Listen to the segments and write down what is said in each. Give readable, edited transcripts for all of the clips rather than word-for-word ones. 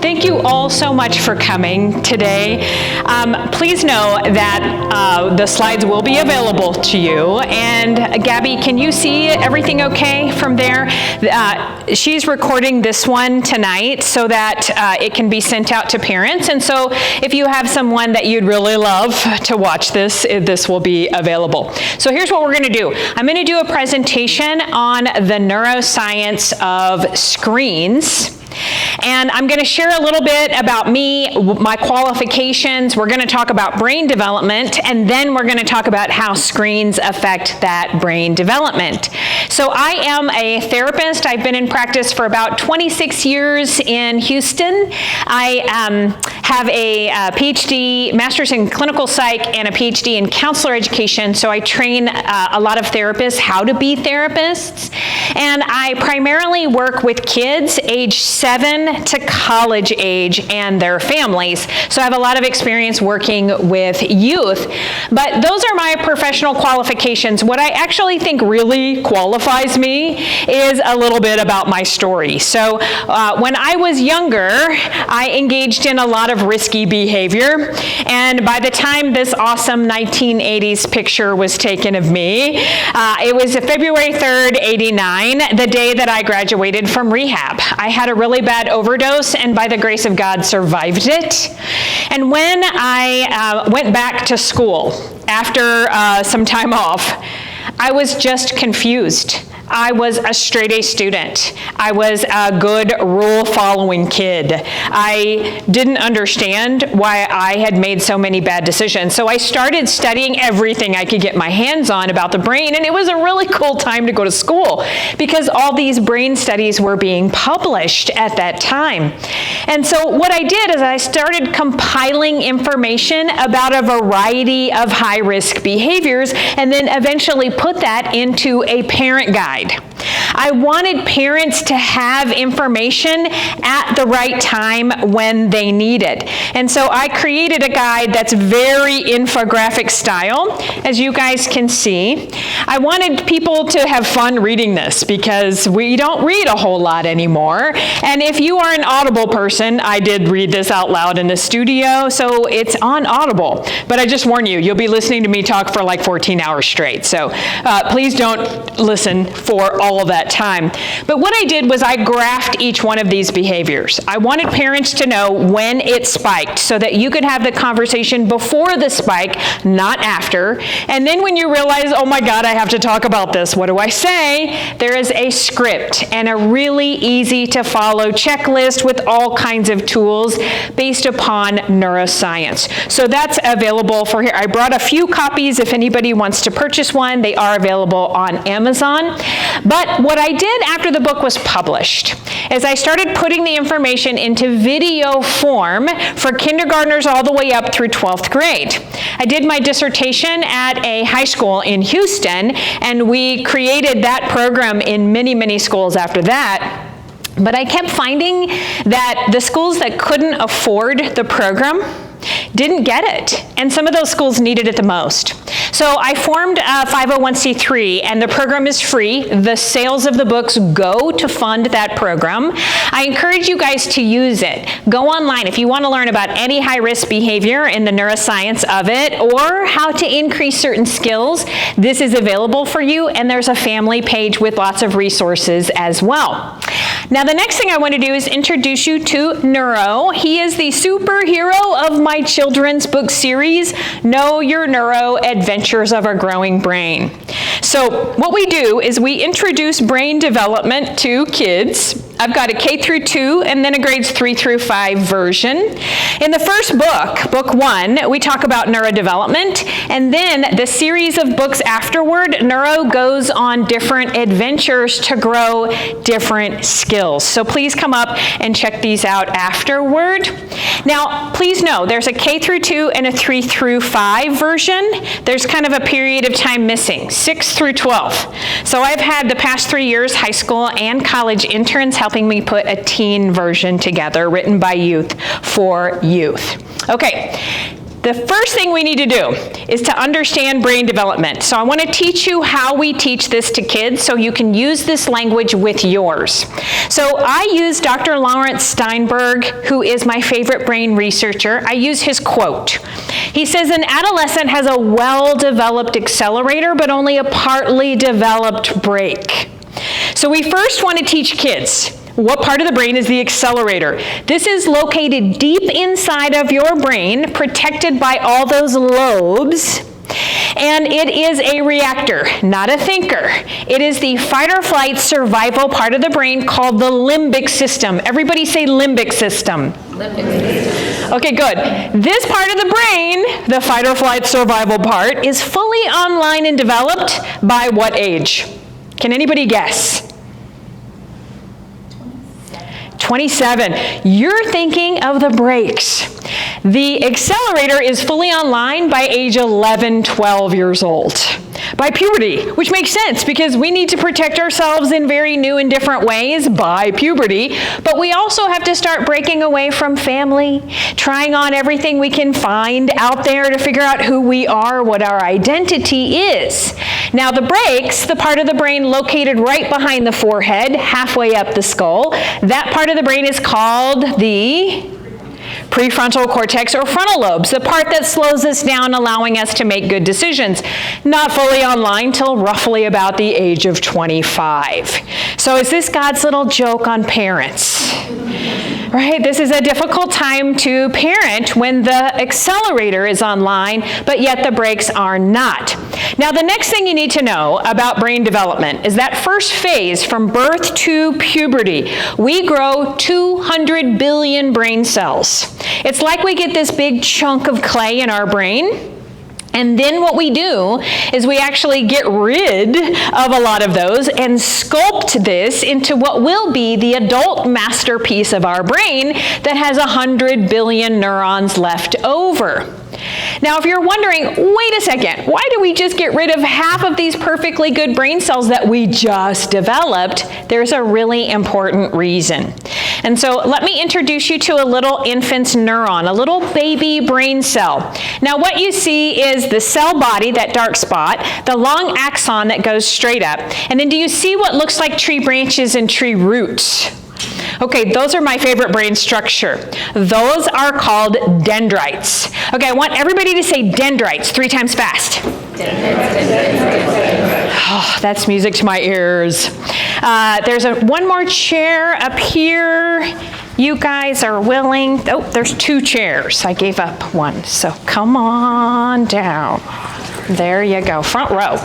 Thank you all so much for coming today. Please know that the slides will be available to you. And Gabby, can you see everything okay from there? She's recording this one tonight so that it can be sent out to parents. And so if you have someone that you'd really love to watch this, this will be available. So here's what we're going to do. I'm going to do a presentation on the neuroscience of screens. And I'm going to share a little bit about me, my qualifications. We're going to talk about brain development, and then we're going to talk about how screens affect that brain development. So I am a therapist. I've been in practice for about 26 years in Houston. I have a PhD, master's in clinical psych, and a PhD in counselor education. So I train a lot of therapists how to be therapists. And I primarily work with kids age 7 to college age and their families. So I have a lot of experience working with youth. But those are my professional qualifications. What I actually think really qualifies me is a little bit about my story. So when I was younger, I engaged in a lot of risky behavior. And by the time this awesome 1980s picture was taken of me, it was February 3rd, 89, the day that I graduated from rehab. I had a really bad overdose, and by the grace of God, survived it. And when I went back to school after some time off, I was just confused. I was a straight-A student. I was a good rule-following kid. I didn't understand why I had made so many bad decisions. So I started studying everything I could get my hands on about the brain, and it was a really cool time to go to school because all these brain studies were being published at that time. And so what I did is I started compiling information about a variety of high-risk behaviors and then eventually put that into a parent guide. I wanted parents to have information at the right time when they need it. And so I created a guide that's very infographic style, as you guys can see. I wanted people to have fun reading this because we don't read a whole lot anymore. And if you are an Audible person, I did read this out loud in the studio, so it's on Audible. But I just warn you, you'll be listening to me talk for like 14 hours straight. So please don't listen for all of that time. But what I did was I graphed each one of these behaviors. I wanted parents to know when it spiked so that you could have the conversation before the spike, not after. And then when you realize, oh my God, I have to talk about this, what do I say? There is a script and a really easy to follow checklist with all kinds of tools based upon neuroscience. So that's available for here. I brought a few copies if anybody wants to purchase one. They are available on Amazon. But what I did after the book was published is I started putting the information into video form for kindergartners all the way up through 12th grade. I did my dissertation at a high school in Houston, and we created that program in many, many schools after that. But I kept finding that the schools that couldn't afford the program didn't get it, and some of those schools needed it the most. So I formed a 501c3, and the program is free. The sales of the books go to fund that program. I encourage you guys to use it. Go online if you want to learn about any high-risk behavior and the neuroscience of it, or how to increase certain skills. This is available for you, and there's a family page with lots of resources as well. Now, the next thing I want to do is introduce you to Neuro. He is the superhero of my children's book series, Know Your Neuro: Adventures of a Growing Brain. So what we do is we introduce brain development to kids. I've got a K through 2 and then a grades 3 through 5 version. In the first book, book 1, we talk about neurodevelopment, and then the series of books afterward, Neuro goes on different adventures to grow different skills. So please come up and check these out afterward. Now, please know there's a K through 2 and a 3 through 5 version. There's kind of a period of time missing, 6 through 12. So I've had the past 3 years high school and college interns helping me put a teen version together written by youth for youth. Okay. The first thing we need to do is to understand brain development. So I want to teach you how we teach this to kids so you can use this language with yours. So I use Dr. Lawrence Steinberg, who is my favorite brain researcher. I use his quote. He says, an adolescent has a well-developed accelerator, but only a partly developed brake. So we first want to teach kids what part of the brain is the accelerator. This is located deep inside of your brain, protected by all those lobes, and it is a reactor, not a thinker. It is the fight or flight survival part of the brain called the limbic system. Everybody say limbic system. Limbic system. Okay, good. This part of the brain, the fight or flight survival part, is fully online and developed by what age? Can anybody guess? 27. You're thinking of the brakes. The accelerator is fully online by age 11, 12 years old. By puberty, which makes sense because we need to protect ourselves in very new and different ways by puberty, but we also have to start breaking away from family, trying on everything we can find out there to figure out who we are, what our identity is. Now the brakes, the part of the brain located right behind the forehead, halfway up the skull, that part of the brain is called the prefrontal cortex or frontal lobes, the part that slows us down, allowing us to make good decisions. Not fully online till roughly about the age of 25. So is this God's little joke on parents? Right? This is a difficult time to parent when the accelerator is online, but yet the brakes are not. Now, the next thing you need to know about brain development is that first phase from birth to puberty, we grow 200 billion brain cells. It's like we get this big chunk of clay in our brain, and then what we do is we actually get rid of a lot of those and sculpt this into what will be the adult masterpiece of our brain that has 100 billion neurons left over. Now, if you're wondering, wait a second, why do we just get rid of half of these perfectly good brain cells that we just developed? There's a really important reason. And so let me introduce you to a little infant's neuron, a little baby brain cell. Now, what you see is the cell body, that dark spot, the long axon that goes straight up, and then do you see what looks like tree branches and tree roots? Okay, those are my favorite brain structure. Those are called dendrites. Okay, I want everybody to say dendrites 3 times fast. Oh, that's music to my ears. There's one more chair up here. You guys are willing. Oh, there's 2 chairs. I gave up one, so come on down. There you go, front row.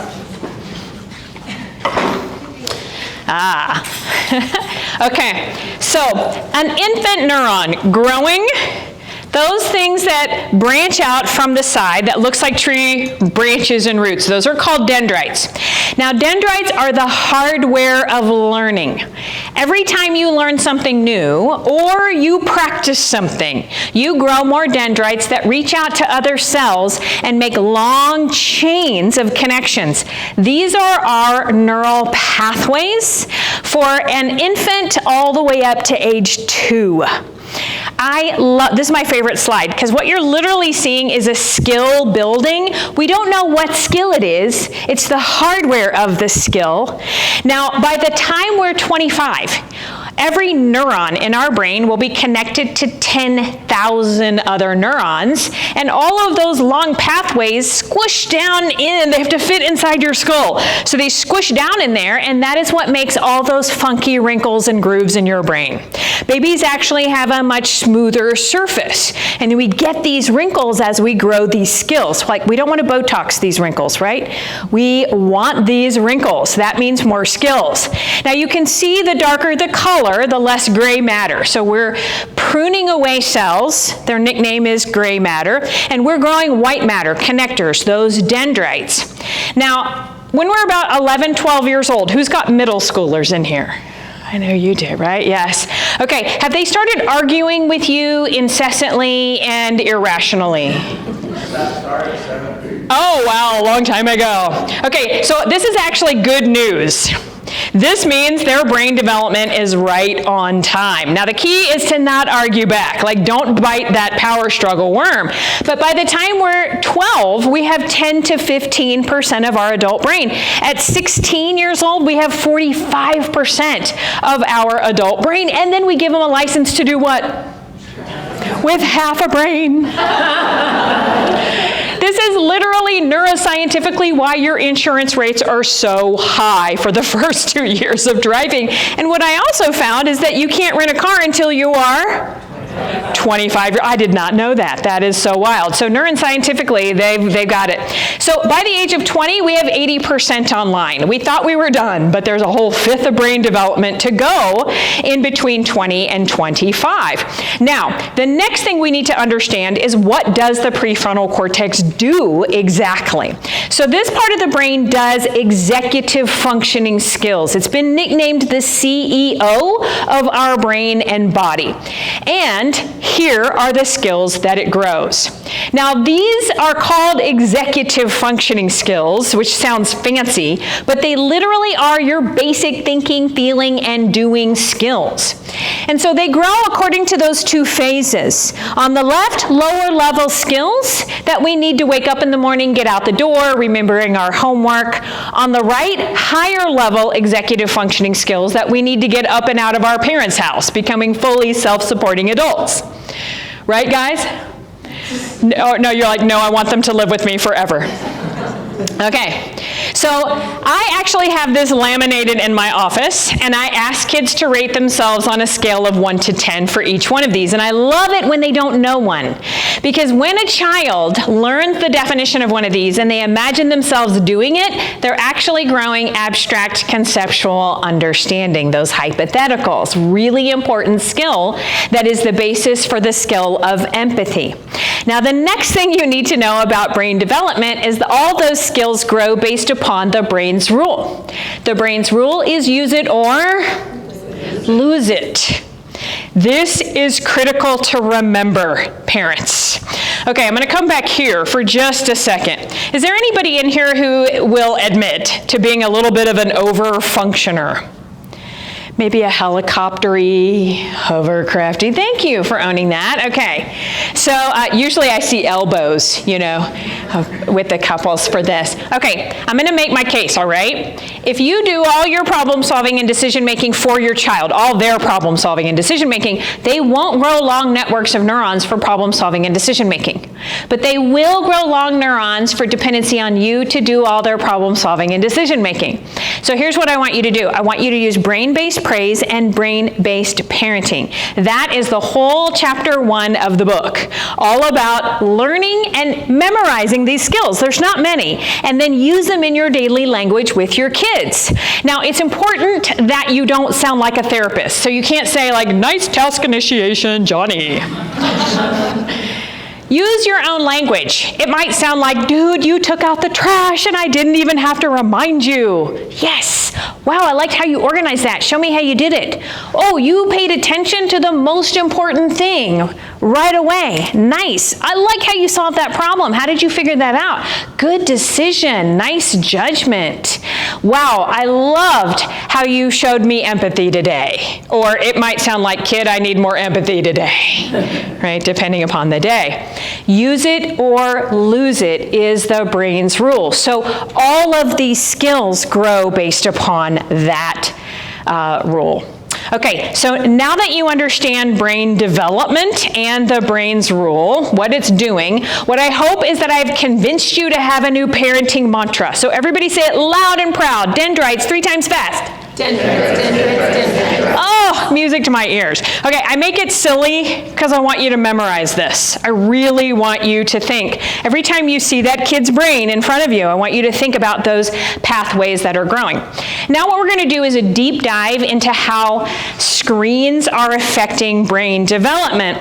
Okay, so an infant neuron growing, those things that branch out from the side that looks like tree branches and roots, those are called dendrites. Now, dendrites are the hardware of learning. Every time you learn something new or you practice something, you grow more dendrites that reach out to other cells and make long chains of connections. These are our neural pathways for an infant all the way up to age 2. This is my favorite slide, because what you're literally seeing is a skill building. We don't know what skill it is. It's the hardware of the skill. Now, by the time we're 25, every neuron in our brain will be connected to 10,000 other neurons, and all of those long pathways squish down in. They have to fit inside your skull. So they squish down in there, and that is what makes all those funky wrinkles and grooves in your brain. Babies actually have a much smoother surface, and we get these wrinkles as we grow these skills. Like, we don't want to Botox these wrinkles, right? We want these wrinkles. That means more skills. Now, you can see the darker the color, the less gray matter. So we're pruning away cells. Their nickname is gray matter. And we're growing white matter, connectors, those dendrites. Now, when we're about 11, 12 years old, who's got middle schoolers in here? I know you do, right? Yes. Okay, have they started arguing with you incessantly and irrationally? Oh, wow, a long time ago. Okay, so this is actually good news. This means their brain development is right on time. Now, the key is to not argue back. Like, don't bite that power struggle worm. But by the time we're 12, we have 10 to 15% of our adult brain. At 16 years old, we have 45% of our adult brain. And then we give them a license to do what? With half a brain. This is literally neuroscientifically why your insurance rates are so high for the first 2 years of driving. And what I also found is that you can't rent a car until you are 25. I did not know that. That is so wild. So neuroscientifically, they've got it. So by the age of 20, we have 80% online. We thought we were done, but there's a whole fifth of brain development to go in between 20 and 25. Now, the next thing we need to understand is, what does the prefrontal cortex do exactly? So this part of the brain does executive functioning skills. It's been nicknamed the CEO of our brain and body. And here are the skills that it grows. Now, these are called executive functioning skills, which sounds fancy, but they literally are your basic thinking, feeling, and doing skills. And so they grow according to those two phases. On the left, lower level skills that we need to wake up in the morning, get out the door, remembering our homework. On the right, higher level executive functioning skills that we need to get up and out of our parents' house, becoming fully self-supporting adults. Right, guys? No, you're like, no, I want them to live with me forever. Okay, so I actually have this laminated in my office, and I ask kids to rate themselves on a scale of 1 to 10 for each one of these, and I love it when they don't know one, because when a child learns the definition of one of these and they imagine themselves doing it, they're actually growing abstract conceptual understanding, those hypotheticals. Really important skill that is the basis for the skill of empathy. Now, the next thing you need to know about brain development is that all those skills grow based upon the brain's rule. The brain's rule is use it or lose it. This is critical to remember, parents. Okay, I'm going to come back here for just a second. Is there anybody in here who will admit to being a little bit of an over-functioner? Maybe a helicopter-y, hovercrafty. Thank you for owning that. Okay. So usually I see elbows, with the couples for this. Okay, I'm going to make my case, all right? If you do all your problem solving and decision making for your child, all their problem solving and decision making, they won't grow long networks of neurons for problem solving and decision making. But they will grow long neurons for dependency on you to do all their problem solving and decision making. So here's what I want you to do. I want you to use brain-based praise and brain-based parenting. That is the whole chapter 1 of the book, all about learning and memorizing these skills. There's not many. And then use them in your daily language with your kids. Now, it's important that you don't sound like a therapist. So you can't say like, nice task initiation, Johnny. Use your own language. It might sound like, dude, you took out the trash and I didn't even have to remind you. Yes. Wow, I liked how you organized that. Show me how you did it. Oh, you paid attention to the most important thing right away. Nice. I like how you solved that problem. How did you figure that out? Good decision. Nice judgment. Wow, I loved how you showed me empathy today. Or it might sound like, kid, I need more empathy today, right? Depending upon the day. Use it or lose it is the brain's rule. So all of these skills grow based upon that rule. Okay, so now that you understand brain development and the brain's rule, what it's doing, what I hope is that I've convinced you to have a new parenting mantra. So everybody say it loud and proud. Dendrites 3 times fast. Dendrites, dendrites, dendrites. Oh, music to my ears. Okay, I make it silly because I want you to memorize this. I really want you to think. Every time you see that kid's brain in front of you, I want you to think about those pathways that are growing. Now what we're going to do is a deep dive into how screens are affecting brain development.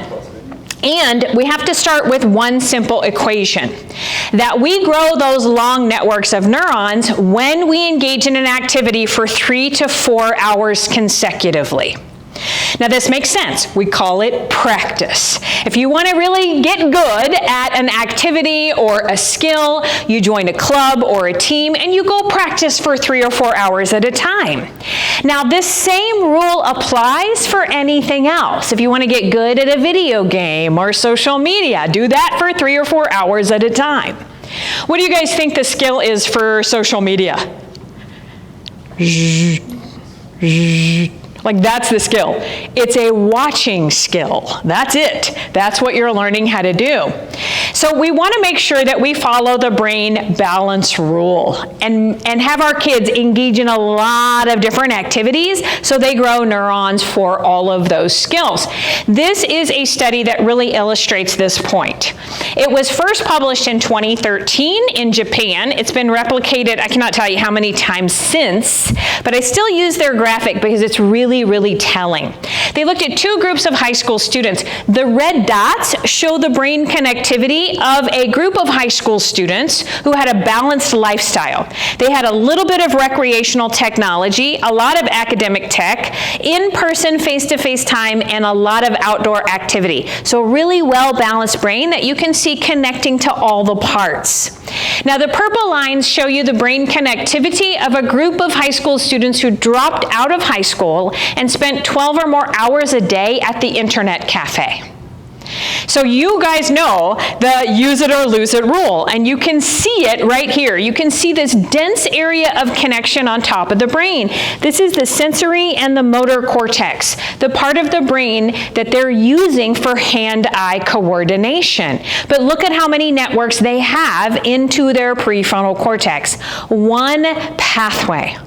And we have to start with one simple equation, that we grow those long networks of neurons when we engage in an activity for 3 to 4 hours consecutively. Now this makes sense. We call it practice. If you want to really get good at an activity or a skill, you join a club or a team and you go practice for 3 or 4 hours at a time. Now this same rule applies for anything else. If you want to get good at a video game or social media, do that for 3 or 4 hours at a time. What do you guys think the skill is for social media? Like that's the skill. It's a watching skill. That's it. That's what you're learning how to do. So we want to make sure that we follow the brain balance rule and have our kids engage in a lot of different activities so they grow neurons for all of those skills. This is a study that really illustrates this point. It was first published in 2013 in Japan. It's been replicated, I cannot tell you how many times since, but I still use their graphic because it's really telling. They looked at 2 groups of high school students. The red dots show the brain connectivity of a group of high school students who had a balanced lifestyle. They had a little bit of recreational technology, a lot of academic tech, in-person, face-to-face time, and a lot of outdoor activity. So really well-balanced brain that you can see connecting to all the parts. Now the purple lines show you the brain connectivity of a group of high school students who dropped out of high school and spent 12 or more hours a day at the internet cafe. So you guys know the use it or lose it rule, and you can see it right here. You can see this dense area of connection on top of the brain. This is the sensory and the motor cortex, the part of the brain that they're using for hand-eye coordination. But look at how many networks they have into their prefrontal cortex. One pathway.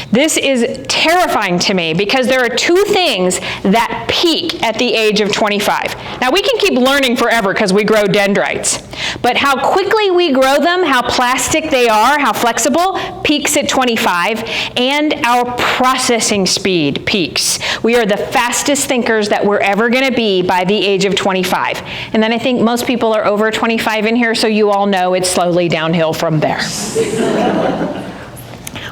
This is terrifying to me because there are 2 things that peak at the age of 25. Now we can keep learning forever because we grow dendrites, but how quickly we grow them, how plastic they are, how flexible, peaks at 25, and our processing speed peaks. We are the fastest thinkers that we're ever going to be by the age of 25. And then I think most people are over 25 in here, so you all know it's slowly downhill from there.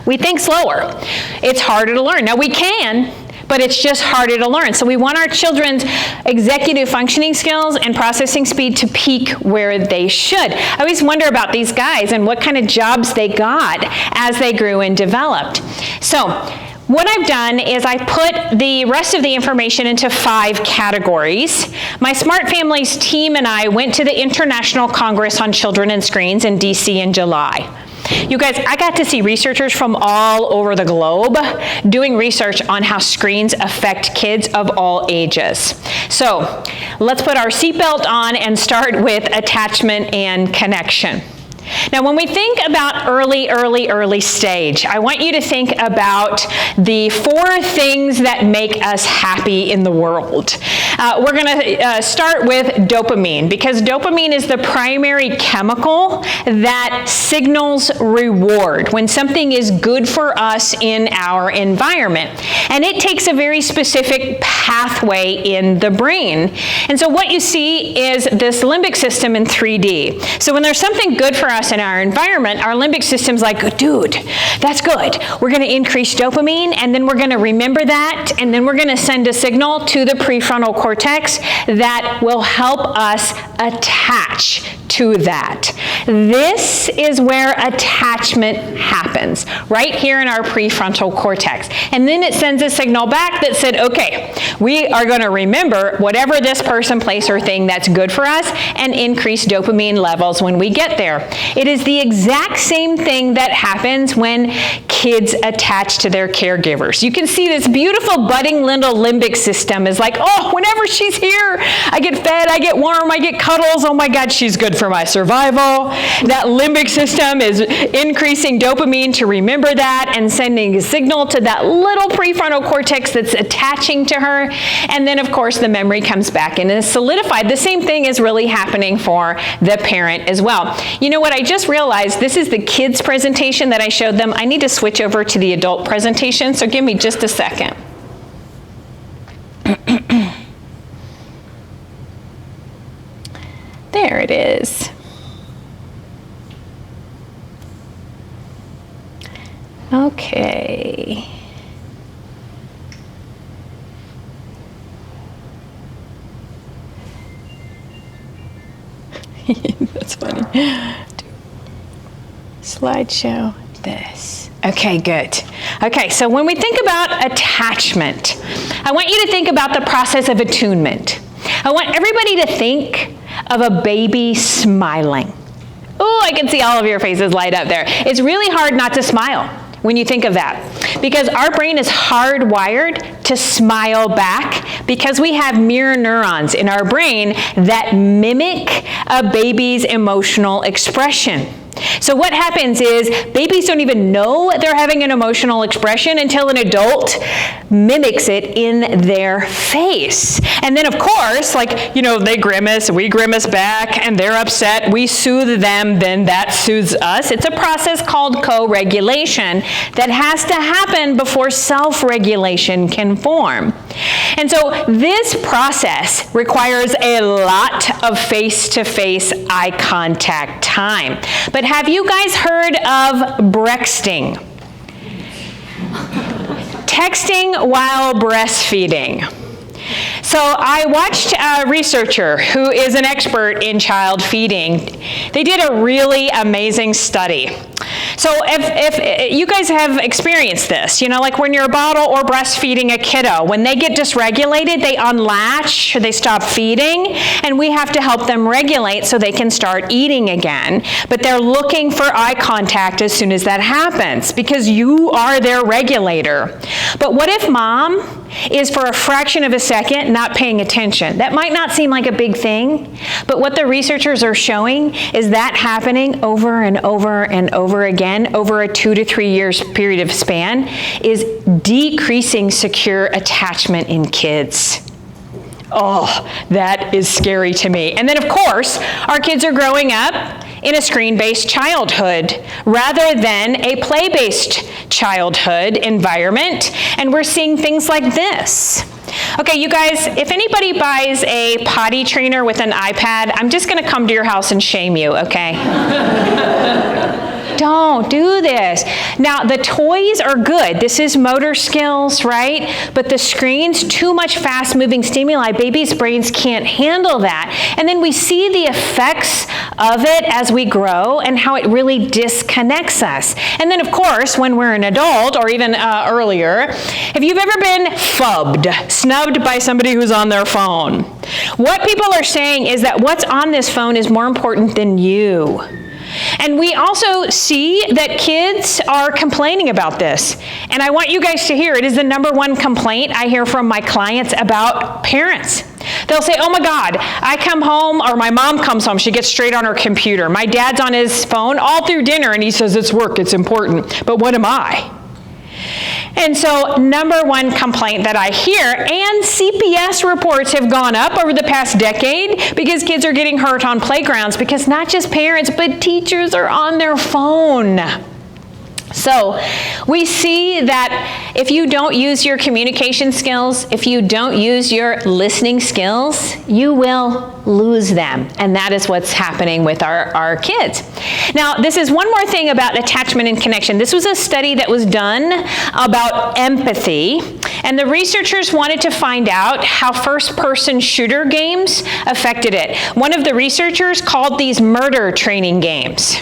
We think slower. It's harder to learn. Now we can, but it's just harder to learn. So we want our children's executive functioning skills and processing speed to peak where they should. I always wonder about these guys and what kind of jobs they got as they grew and developed. So what I've done is I put the rest of the information into 5 categories. My Smart Families team and I went to the International Congress on Children and Screens in DC in July. You guys, I got to see researchers from all over the globe doing research on how screens affect kids of all ages. So let's put our seatbelt on and start with attachment and connection. Now, when we think about early stage, I want you to think about the 4 things that make us happy in the world. We're going to start with dopamine, because dopamine is the primary chemical that signals reward when something is good for us in our environment. And it takes a very specific pathway in the brain. And so what you see is this limbic system in 3D. So when there's something good for us in our environment, our limbic system's like, dude, that's good. We're going to increase dopamine, and then we're going to remember that, and then we're going to send a signal to the prefrontal cortex that will help us attach to that. This is where attachment happens, right here in our prefrontal cortex. And then it sends a signal back that said, okay, we are going to remember whatever this person, place, or thing that's good for us and increase dopamine levels when we get there. It is the exact same thing that happens when kids attach to their caregivers. You can see this beautiful budding little limbic system is like, oh, whenever she's here, I get fed, I get warm, I get cuddles. Oh my God, she's good for my survival. That limbic system is increasing dopamine to remember that and sending a signal to that little prefrontal cortex that's attaching to her. And then, of course, the memory comes back and is solidified. The same thing is really happening for the parent as well. You know what? I just realized this is the kids' presentation that I showed them. I need to switch over to the adult presentation, so give me just a second. There it is. Okay. That's funny. Slideshow this. Okay, good. Okay, so when we think about attachment, I want you to think about the process of attunement. I want everybody to think of a baby smiling. Oh, I can see all of your faces light up there. It's really hard not to smile when you think of that, because our brain is hardwired to smile back because we have mirror neurons in our brain that mimic a baby's emotional expression. So what happens is babies don't even know they're having an emotional expression until an adult mimics it in their face. And then of course, they grimace, we grimace back, and they're upset, we soothe them, then that soothes us. It's a process called co-regulation that has to happen before self-regulation can form. And so this process requires a lot of face-to-face eye contact time. But have you guys heard of brexting? Texting while breastfeeding. So I watched a researcher who is an expert in child feeding. They did a really amazing study. So if you guys have experienced this, like when you're a bottle or breastfeeding a kiddo, when they get dysregulated, they unlatch, they stop feeding, and we have to help them regulate so they can start eating again. But they're looking for eye contact as soon as that happens because you are their regulator. But what if mom is for a fraction of a second not paying attention? That might not seem like a big thing, but what the researchers are showing is that happening over and over and over again over a 2 to 3 years period of span is decreasing secure attachment in kids. Oh, that is scary to me. And then of course, our kids are growing up in a screen-based childhood rather than a play-based childhood environment, and we're seeing things like this. Okay, you guys, if anybody buys a potty trainer with an iPad, I'm just going to come to your house and shame you, okay? Don't do this. Now, the toys are good. This is motor skills, right? But the screens, too much fast-moving stimuli, babies' brains can't handle that. And then we see the effects of it as we grow and how it really disconnects us. And then, of course, when we're an adult, or even earlier, if you've ever been snubbed by somebody who's on their phone, what people are saying is that what's on this phone is more important than you. And we also see that kids are complaining about this. And I want you guys to hear, it is the #1 complaint I hear from my clients about parents. They'll say, oh my God, I come home, or my mom comes home, she gets straight on her computer. My dad's on his phone all through dinner, and he says, it's work, it's important. But what am I? And so #1 complaint that I hear, and CPS reports have gone up over the past decade because kids are getting hurt on playgrounds because not just parents, but teachers are on their phone. So we see that if you don't use your communication skills, if you don't use your listening skills, you will lose them. And that is what's happening with our kids. Now, this is one more thing about attachment and connection. This was a study that was done about empathy, and the researchers wanted to find out how first-person shooter games affected it. One of the researchers called these murder training games.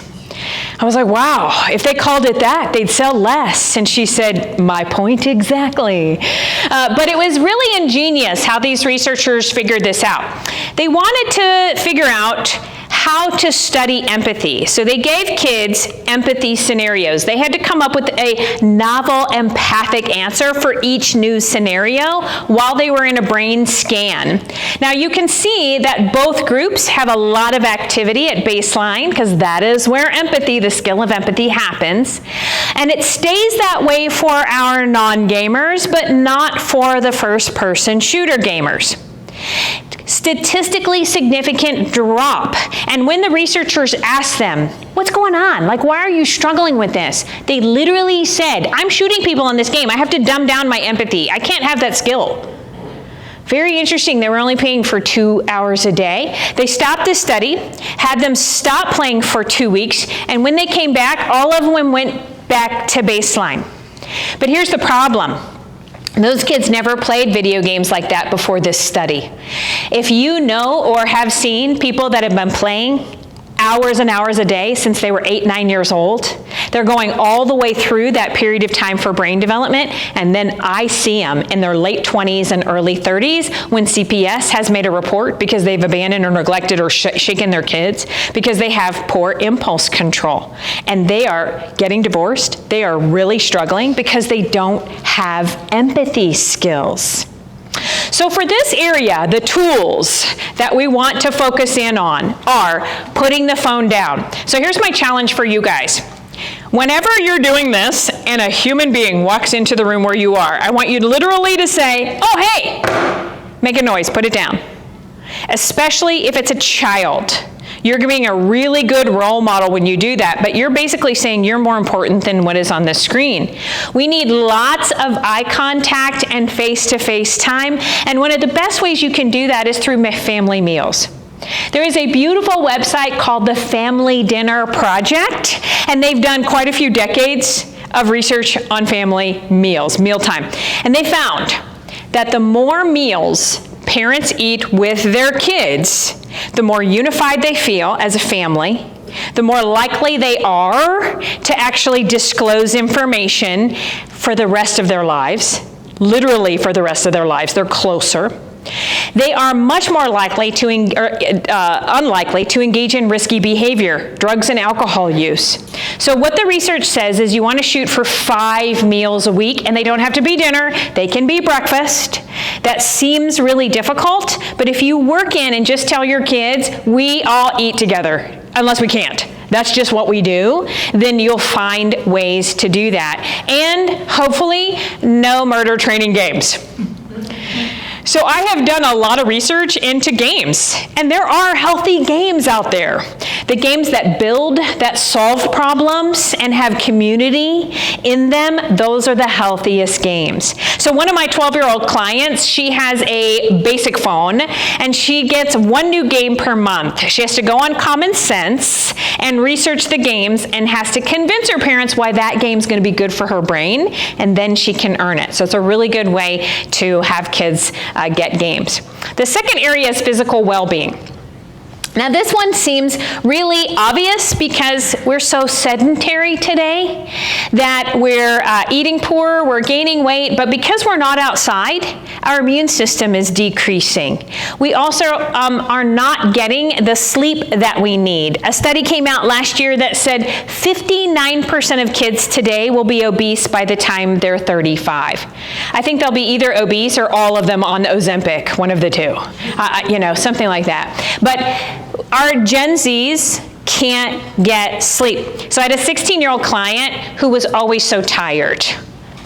I was like, wow, if they called it that, they'd sell less. And she said, my point exactly. But it was really ingenious how these researchers figured this out. They wanted to figure out how to study empathy. So they gave kids empathy scenarios. They had to come up with a novel empathic answer for each new scenario while they were in a brain scan. Now you can see that both groups have a lot of activity at baseline because that is where empathy, the skill of empathy, happens. And it stays that way for our non-gamers, but not for the first-person shooter gamers. Statistically significant drop. And when the researchers asked them, what's going on? Like, why are you struggling with this? They literally said, I'm shooting people in this game. I have to dumb down my empathy. I can't have that skill. Very interesting. They were only paying for 2 hours a day. They stopped the study, had them stop playing for 2 weeks, and when they came back, all of them went back to baseline. But here's the problem. Those kids never played video games like that before this study. If you know or have seen people that have been playing hours and hours a day since they were 8, 9 years old, they're going all the way through that period of time for brain development, and then I see them in their late 20s and early 30s when CPS has made a report because they've abandoned or neglected or shaken their kids because they have poor impulse control. And they are getting divorced. They are really struggling because they don't have empathy skills. So for this area, the tools that we want to focus in on are putting the phone down. So here's my challenge for you guys. Whenever you're doing this and a human being walks into the room where you are, I want you literally to say, "Oh, hey," make a noise, put it down. Especially if it's a child. You're being a really good role model when you do that, but you're basically saying you're more important than what is on the screen. We need lots of eye contact and face-to-face time, and one of the best ways you can do that is through family meals. There is a beautiful website called the Family Dinner Project, and they've done quite a few decades of research on family meals, mealtime. And they found that the more meals parents eat with their kids, the more unified they feel as a family, the more likely they are to actually disclose information for the rest of their lives, literally for the rest of their lives. They're closer. They are much more likely to unlikely to engage in risky behavior, drugs and alcohol use. So what the research says is you want to shoot for 5 meals a week, and they don't have to be dinner, they can be breakfast. That seems really difficult, but if you work in and just tell your kids, we all eat together, unless we can't. That's just what we do, then you'll find ways to do that. And hopefully, no murder training games. So I have done a lot of research into games, and there are healthy games out there. The games that build, that solve problems, and have community in them, those are the healthiest games. So one of my 12-year-old clients, she has a basic phone, and she gets 1 new game per month. She has to go on Common Sense and research the games and has to convince her parents why that game's going to be good for her brain, and then she can earn it. So it's a really good way to have kids get games. The second area is physical well-being. Now this one seems really obvious because we're so sedentary today that we're eating poor, we're gaining weight, but because we're not outside, our immune system is decreasing. We also are not getting the sleep that we need. A study came out last year that said 59% of kids today will be obese by the time they're 35. I think they'll be either obese or all of them on Ozempic, one of the two, something like that. But our Gen Zs can't get sleep. So I had a 16-year-old client who was always so tired.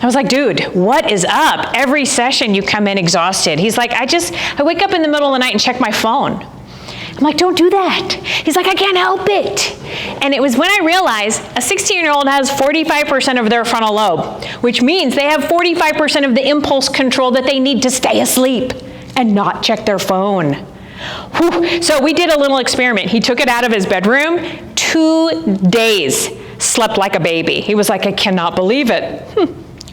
I was like, dude, what is up? Every session you come in exhausted. He's like, I wake up in the middle of the night and check my phone. I'm like, don't do that. He's like, I can't help it. And it was when I realized a 16-year-old has 45% of their frontal lobe, which means they have 45% of the impulse control that they need to stay asleep and not check their phone. Whew. So we did a little experiment. He took it out of his bedroom, 2 days, slept like a baby. He was like, I cannot believe it.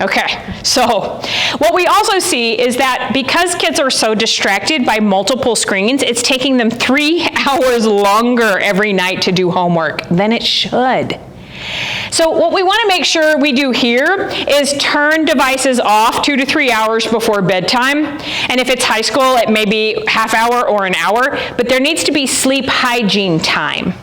Okay, so what we also see is that because kids are so distracted by multiple screens, it's taking them 3 hours longer every night to do homework than it should. So what we want to make sure we do here is turn devices off 2 to 3 hours before bedtime. And if it's high school, it may be half hour or an hour, but there needs to be sleep hygiene time.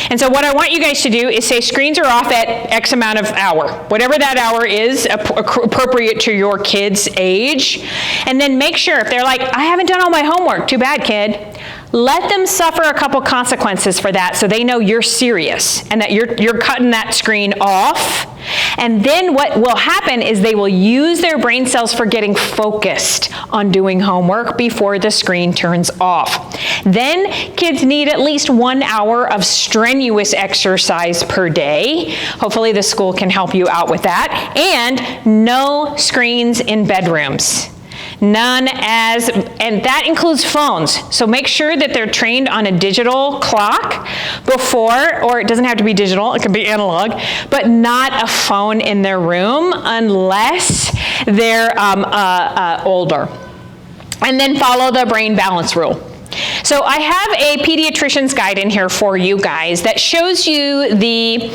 And so what I want you guys to do is say screens are off at X amount of hour, whatever that hour is appropriate to your kid's age. And then make sure if they're like, I haven't done all my homework, too bad, kid. Let them suffer a couple consequences for that so they know you're serious and that you're cutting that screen off. And then what will happen is they will use their brain cells for getting focused on doing homework before the screen turns off. Then kids need at least 1 hour of strenuous exercise per day. Hopefully the school can help you out with that. And no screens in bedrooms. and that includes phones. So make sure that they're trained on a digital clock before, or it doesn't have to be digital, it can be analog, but not a phone in their room unless they're older. And then follow the brain balance rule. So I have a pediatrician's guide in here for you guys that shows you the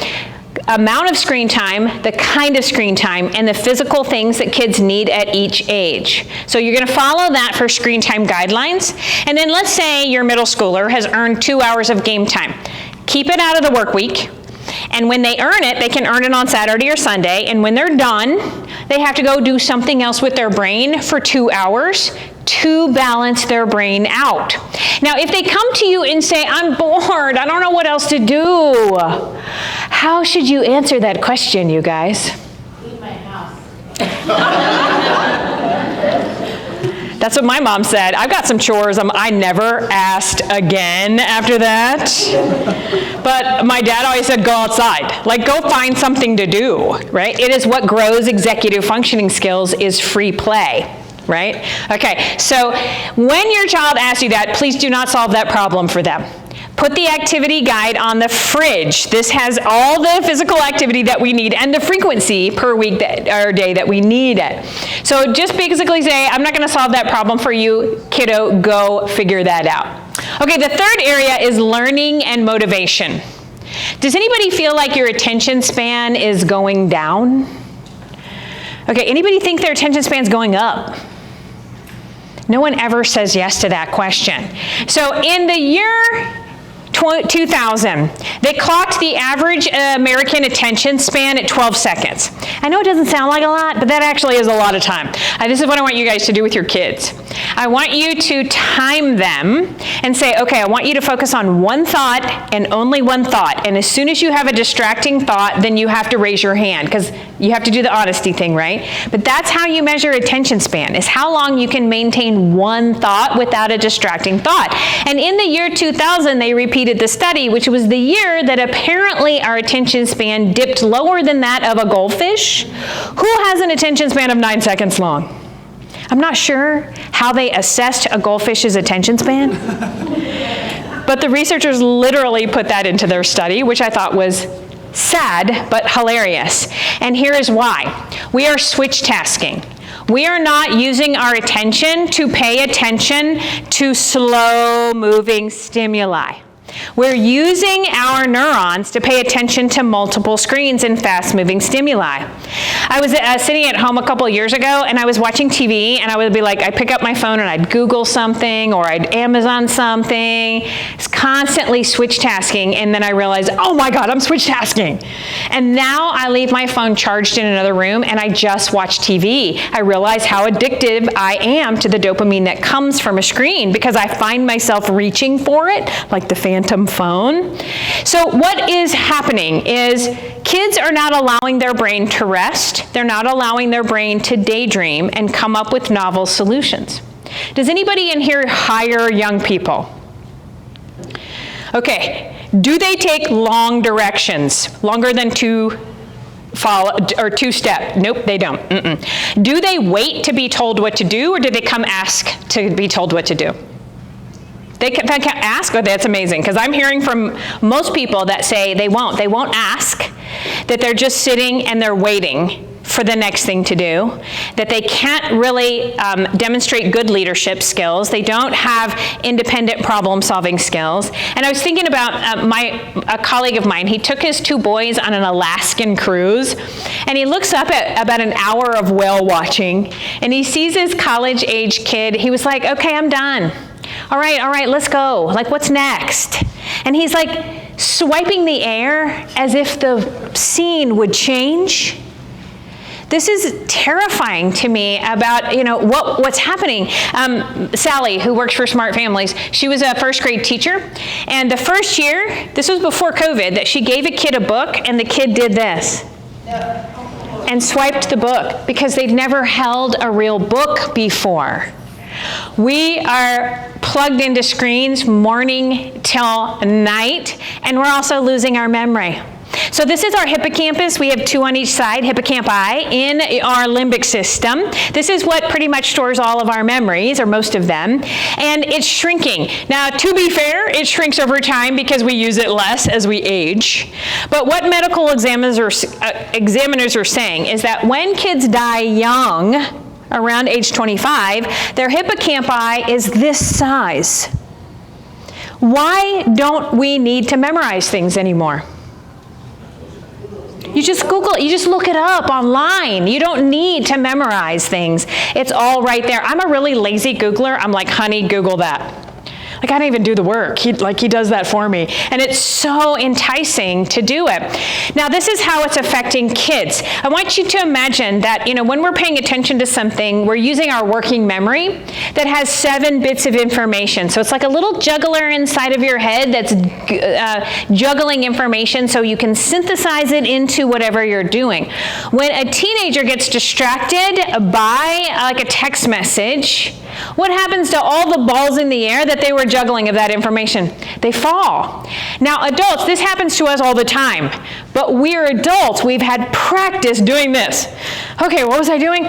amount of screen time, the kind of screen time, and the physical things that kids need at each age. So you're going to follow that for screen time guidelines. And then let's say your middle schooler has earned 2 hours of game time. Keep it out of the work week. And when they earn it, they can earn it on Saturday or Sunday. And when they're done, they have to go do something else with their brain for 2 hours to balance their brain out. Now, if they come to you and say, I'm bored, I don't know what else to do, how should you answer that question, you guys? Leave my house. That's what my mom said. I've got some chores. I never asked again after that. But my dad always said, go outside. Like, go find something to do, right? It is what grows executive functioning skills is free play, right? Okay, so when your child asks you that, please do not solve that problem for them. Put the activity guide on the fridge. This has all the physical activity that we need and the frequency per week or day that we need it. So just basically say, I'm not going to solve that problem for you, kiddo, go figure that out. Okay, the third area is learning and motivation. Does anybody feel like your attention span is going down? Okay, anybody think their attention span is going up? No one ever says yes to that question. So in the year 2000, they clocked the average American attention span at 12 seconds. I know it doesn't sound like a lot, but that actually is a lot of time. This is what I want you guys to do with your kids. I want you to time them and say, okay, I want you to focus on one thought and only one thought. And as soon as you have a distracting thought, then you have to raise your hand because you have to do the honesty thing, right? But that's how you measure attention span, is how long you can maintain one thought without a distracting thought. And in the year 2000, they repeated the study, which was the year that apparently our attention span dipped lower than that of a goldfish. Who has an attention span of 9 seconds long? I'm not sure how they assessed a goldfish's attention span, but the researchers literally put that into their study, which I thought was sad but hilarious. And here is why. We are switch tasking. We are not using our attention to pay attention to slow-moving stimuli. We're using our neurons to pay attention to multiple screens and fast-moving stimuli. I was sitting at home a couple of years ago, and I was watching TV, and I would be like, I'd pick up my phone, and I'd Google something, or I'd Amazon something. It's constantly switch-tasking, and then I realized, oh my God, I'm switch-tasking. And now I leave my phone charged in another room, and I just watch TV. I realize how addictive I am to the dopamine that comes from a screen, because I find myself reaching for it, like the phantom phone. So what is happening is kids are not allowing their brain to rest. They're not allowing their brain to daydream and come up with novel solutions. Does anybody in here hire young people? Okay. Do they take long directions, longer than two step? Nope, they don't. Do they wait to be told what to do, or do they come ask to be told what to do? They can ask. Oh, that's amazing, because I'm hearing from most people that say they won't. They won't ask, that they're just sitting and they're waiting for the next thing to do, that they can't really demonstrate good leadership skills. They don't have independent problem-solving skills. And I was thinking about a colleague of mine. He took his 2 boys on an Alaskan cruise, and he looks up at about an hour of whale watching, and he sees his college-age kid. He was like, okay, I'm done. All right, let's go. Like, what's next? And he's like swiping the air as if the scene would change. This is terrifying to me about, what's happening. Sally, who works for Smart Families, she was a first grade teacher. And the first year, this was before COVID, that she gave a kid a book, and the kid did this. And swiped the book, because they'd never held a real book before. We are plugged into screens morning till night, and we're also losing our memory. So this is our hippocampus. We have 2 on each side, hippocampi, in our limbic system. This is what pretty much stores all of our memories, or most of them, and it's shrinking. Now, to be fair, it shrinks over time because we use it less as we age. But what medical examiners are saying is that when kids die young, around age 25, their hippocampi is this size. Why don't we need to memorize things anymore? You just Google it. You just look it up online. You don't need to memorize things. It's all right there. I'm a really lazy Googler. I'm like, honey, Google that. Like, I don't even do the work. He does that for me. And it's so enticing to do it. Now, this is how it's affecting kids. I want you to imagine that, when we're paying attention to something, we're using our working memory that has 7 bits of information. So it's like a little juggler inside of your head that's juggling information so you can synthesize it into whatever you're doing. When a teenager gets distracted by like a text message, what happens to all the balls in the air that they were juggling of that information? They fall. Now, adults, this happens to us all the time, but we're adults. We've had practice doing this. Okay, what was I doing?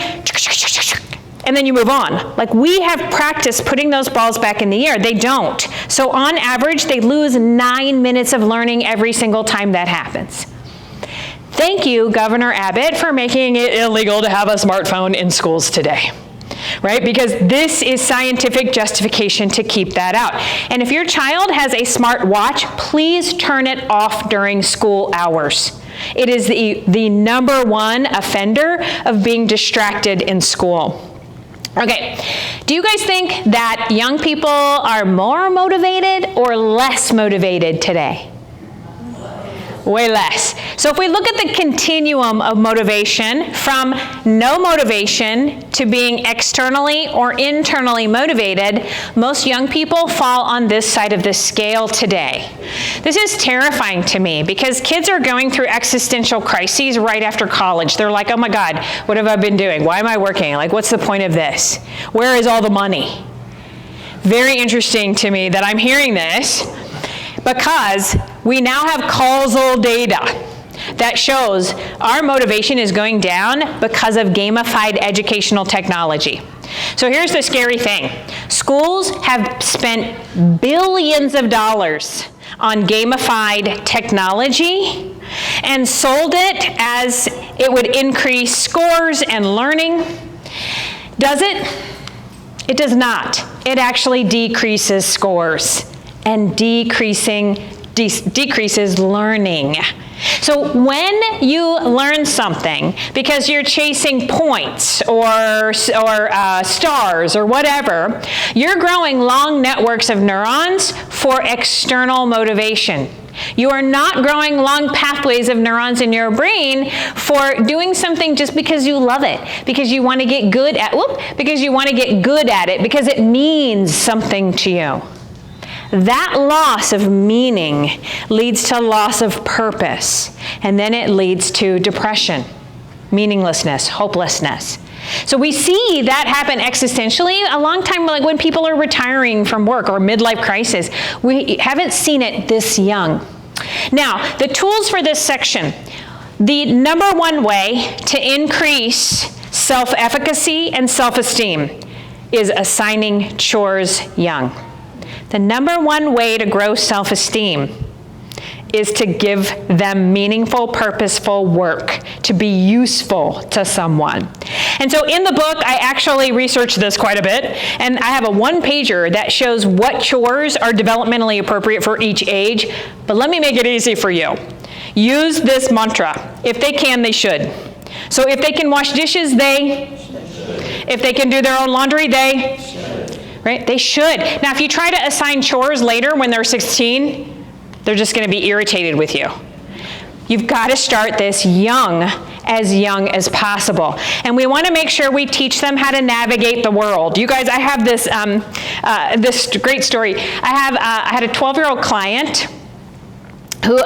And then you move on. Like, we have practice putting those balls back in the air. They don't. So on average, they lose 9 minutes of learning every single time that happens. Thank you, Governor Abbott, for making it illegal to have a smartphone in schools today. Right? Because this is scientific justification to keep that out. And if your child has a smart watch, please turn it off during school hours. It is the number 1 offender of being distracted in school. Okay, do you guys think that young people are more motivated or less motivated today? Way less. So if we look at the continuum of motivation from no motivation to being externally or internally motivated, most young people fall on this side of the scale today. This is terrifying to me because kids are going through existential crises right after college. They're like, oh my God, what have I been doing? Why am I working? Like, what's the point of this? Where is all the money? Very interesting to me that I'm hearing this, because we now have causal data that shows our motivation is going down because of gamified educational technology. So here's the scary thing. Schools have spent billions of dollars on gamified technology and sold it as it would increase scores and learning. Does it? It does not. It actually decreases scores and decreases learning. So when you learn something because you're chasing points or stars or whatever, you're growing long networks of neurons for external motivation. You are not growing long pathways of neurons in your brain for doing something just because you love it, because you want to get good at it, because it means something to you. That loss of meaning leads to loss of purpose, and then it leads to depression, meaninglessness, hopelessness. So we see that happen existentially a long time, like when people are retiring from work or midlife crisis. We haven't seen it this young. Now, the tools for this section. The number 1 way to increase self-efficacy and self-esteem is assigning chores young. The number 1 way to grow self-esteem is to give them meaningful, purposeful work, to be useful to someone. And so in the book, I actually researched this quite a bit, and I have a 1-pager that shows what chores are developmentally appropriate for each age. But let me make it easy for you. Use this mantra. If they can, they should. So if they can wash dishes, if they can do their own laundry, right? They should. Now, if you try to assign chores later when they're 16, they're just going to be irritated with you. You've got to start this young as possible. And we want to make sure we teach them how to navigate the world. You guys, I have this this great story. I had a 12-year-old client who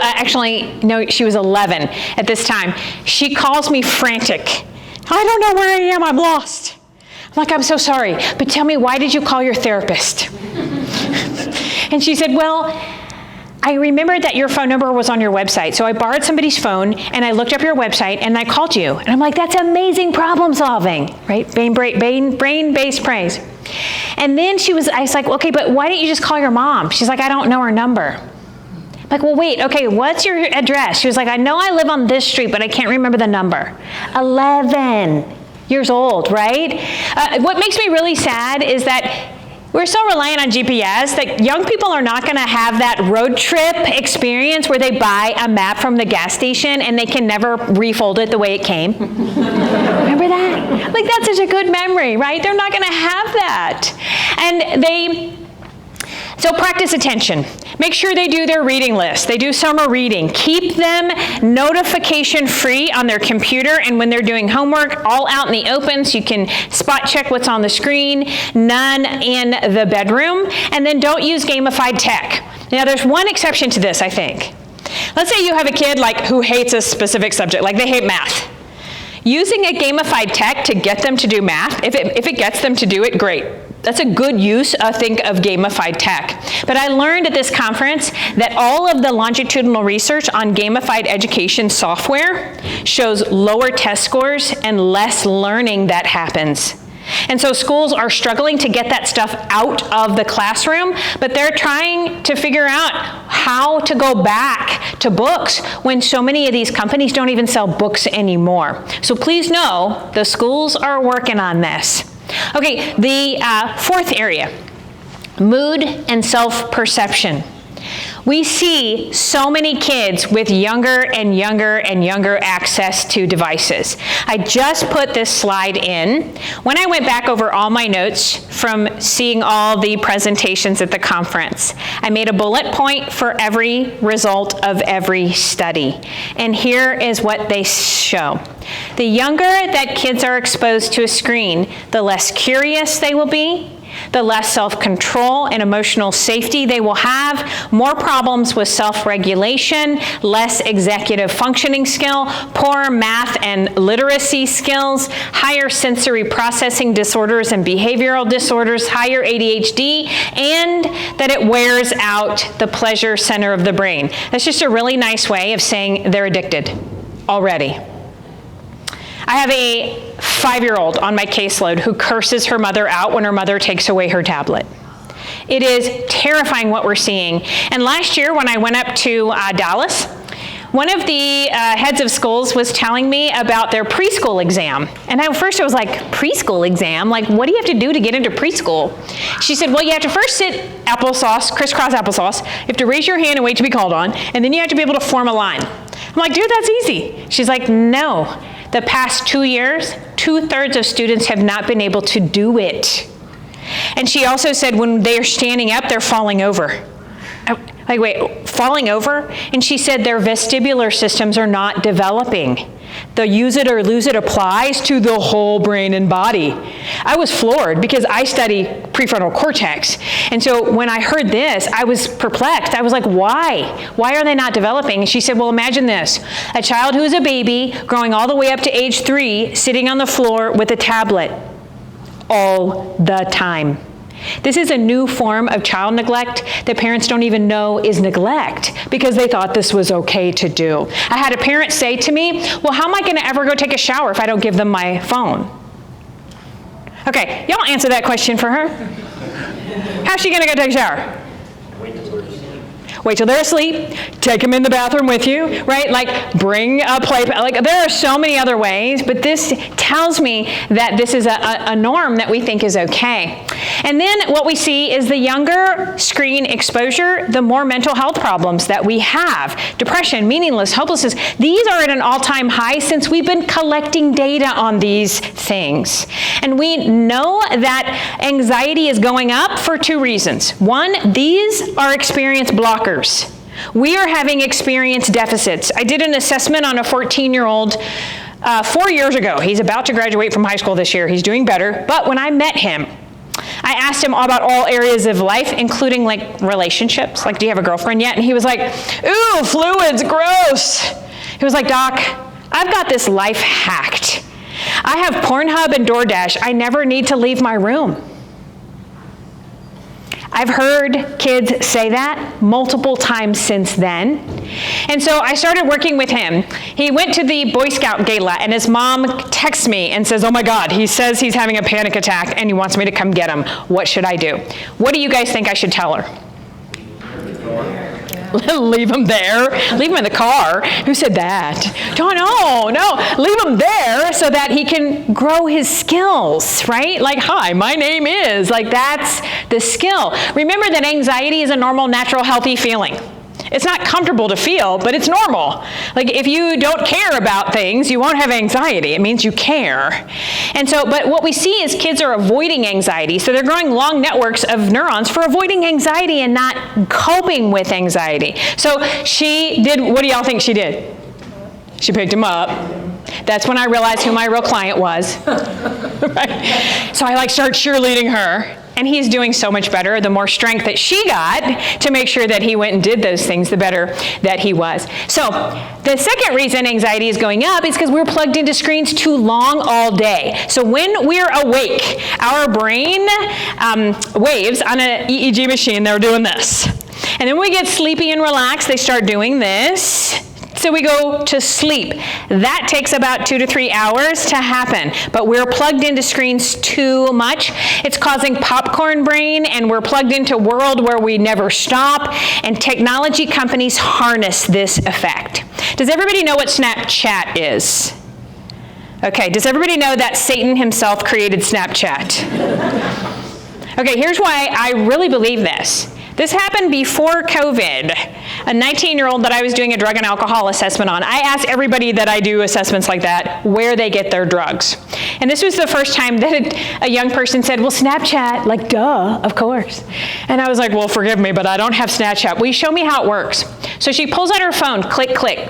she was 11 at this time. She calls me frantic. I don't know where I am. I'm lost. I'm like, I'm so sorry, but tell me, why did you call your therapist? And she said, well, I remembered that your phone number was on your website. So I borrowed somebody's phone and I looked up your website and I called you. And I'm like, that's amazing problem solving, right? Brain-based praise. And then I was like, okay, but why don't you just call your mom? She's like, I don't know her number. I'm like, well, wait, okay, what's your address? She was like, I know I live on this street, but I can't remember the number. 11 years old, right? What makes me really sad is that we're so reliant on GPS that young people are not going to have that road trip experience where they buy a map from the gas station and they can never refold it the way it came. Remember that? Like, that's such a good memory, right? They're not going to have that. And so practice attention. Make sure they do their reading list. They do summer reading. Keep them notification free on their computer, and when they're doing homework, all out in the open so you can spot check what's on the screen, none in the bedroom, and then don't use gamified tech. Now there's one exception to this, I think. Let's say you have a kid who hates a specific subject, like they hate math. Using a gamified tech to get them to do math, if it gets them to do it, great. That's a good use, I think, of gamified tech. But I learned at this conference that all of the longitudinal research on gamified education software shows lower test scores and less learning that happens. And so schools are struggling to get that stuff out of the classroom, but they're trying to figure out how to go back to books when so many of these companies don't even sell books anymore. So please know the schools are working on this. Okay, the fourth area, mood and self-perception. We see so many kids with younger and younger access to devices. I just put this slide in. When I went back over all my notes from seeing all the presentations at the conference, I made a bullet point for every result of every study. And here is what they show. The younger that kids are exposed to a screen, the less curious they will be, the less self-control and emotional safety they will have, more problems with self-regulation, less executive functioning skill, poor math and literacy skills, higher sensory processing disorders and behavioral disorders, higher ADHD, and that it wears out the pleasure center of the brain. That's just a really nice way of saying they're addicted already. I have a 5-year-old on my caseload who curses her mother out when her mother takes away her tablet. It is terrifying what we're seeing. And last year when I went up to Dallas, one of the heads of schools was telling me about their preschool exam. And at first I was like, preschool exam? Like, what do you have to do to get into preschool? She said, well, you have to first sit applesauce, crisscross applesauce. You have to raise your hand and wait to be called on. And then you have to be able to form a line. I'm like, dude, that's easy. She's like, no. The past 2 years, 2/3 of students have not been able to do it. And she also said when they're standing up, they're falling over. Like, wait, falling over? And she said their vestibular systems are not developing. The use it or lose it applies to the whole brain and body. I was floored because I study prefrontal cortex. And so when I heard this, I was perplexed. I was like, why? Why are they not developing? And she said, well, imagine this. A child who is a baby growing all the way up to age 3, sitting on the floor with a tablet all the time. This is a new form of child neglect that parents don't even know is neglect because they thought this was okay to do. I had a parent say to me, well, how am I going to ever go take a shower if I don't give them my phone? Okay, y'all answer that question for her. How's she going to go take a shower? Wait till they're asleep, take them in the bathroom with you, right? Like bring a play, like there are so many other ways, but this tells me that this is a norm that we think is okay. And then what we see is the younger screen exposure, the more mental health problems that we have. Depression, meaningless, hopelessness, these are at an all-time high since we've been collecting data on these things. And we know that anxiety is going up for 2 reasons. One, these are experience blockers. We are having experience deficits. I did an assessment on a 14-year-old 4 years ago. He's about to graduate from high school this year. He's doing better. But when I met him, I asked him about all areas of life, including like relationships. Like, do you have a girlfriend yet? And he was like, ooh, fluids, gross. He was like, Doc, I've got this life hacked. I have Pornhub and DoorDash. I never need to leave my room. I've heard kids say that multiple times since then. And so I started working with him. He went to the Boy Scout gala, and his mom texts me and says, oh my God, he says he's having a panic attack and he wants me to come get him. What should I do? What do you guys think I should tell her? Leave him there. Leave him in the car. Who said that? No. Leave him there so that he can grow his skills, right? Like, hi, my name is. Like, that's the skill. Remember that anxiety is a normal, natural, healthy feeling. It's not comfortable to feel, but it's normal. Like, if you don't care about things, you won't have anxiety. It means you care. And so, but what we see is kids are avoiding anxiety. So they're growing long networks of neurons for avoiding anxiety and not coping with anxiety. So she did, what do y'all think she did? She picked him up. That's when I realized who my real client was. Right? So I started cheerleading her. And he's doing so much better. The more strength that she got to make sure that he went and did those things, the better that he was. So the second reason anxiety is going up is because we're plugged into screens too long all day. So when we're awake, our brain waves on an EEG machine, they're doing this. And then when we get sleepy and relaxed, they start doing this. So we go to sleep. That takes about 2 to 3 hours to happen, but we're plugged into screens too much. It's causing popcorn brain, and we're plugged into a world where we never stop, and technology companies harness this effect. Does everybody know what Snapchat is? Okay, does everybody know that Satan himself created Snapchat? Okay, here's why I really believe this. This happened before COVID. A 19-year-old that I was doing a drug and alcohol assessment on, I asked everybody that I do assessments like that where they get their drugs. And this was the first time that a young person said, well, Snapchat, like, duh, of course. And I was like, well, forgive me, but I don't have Snapchat. Will you show me how it works? So she pulls out her phone, click, click.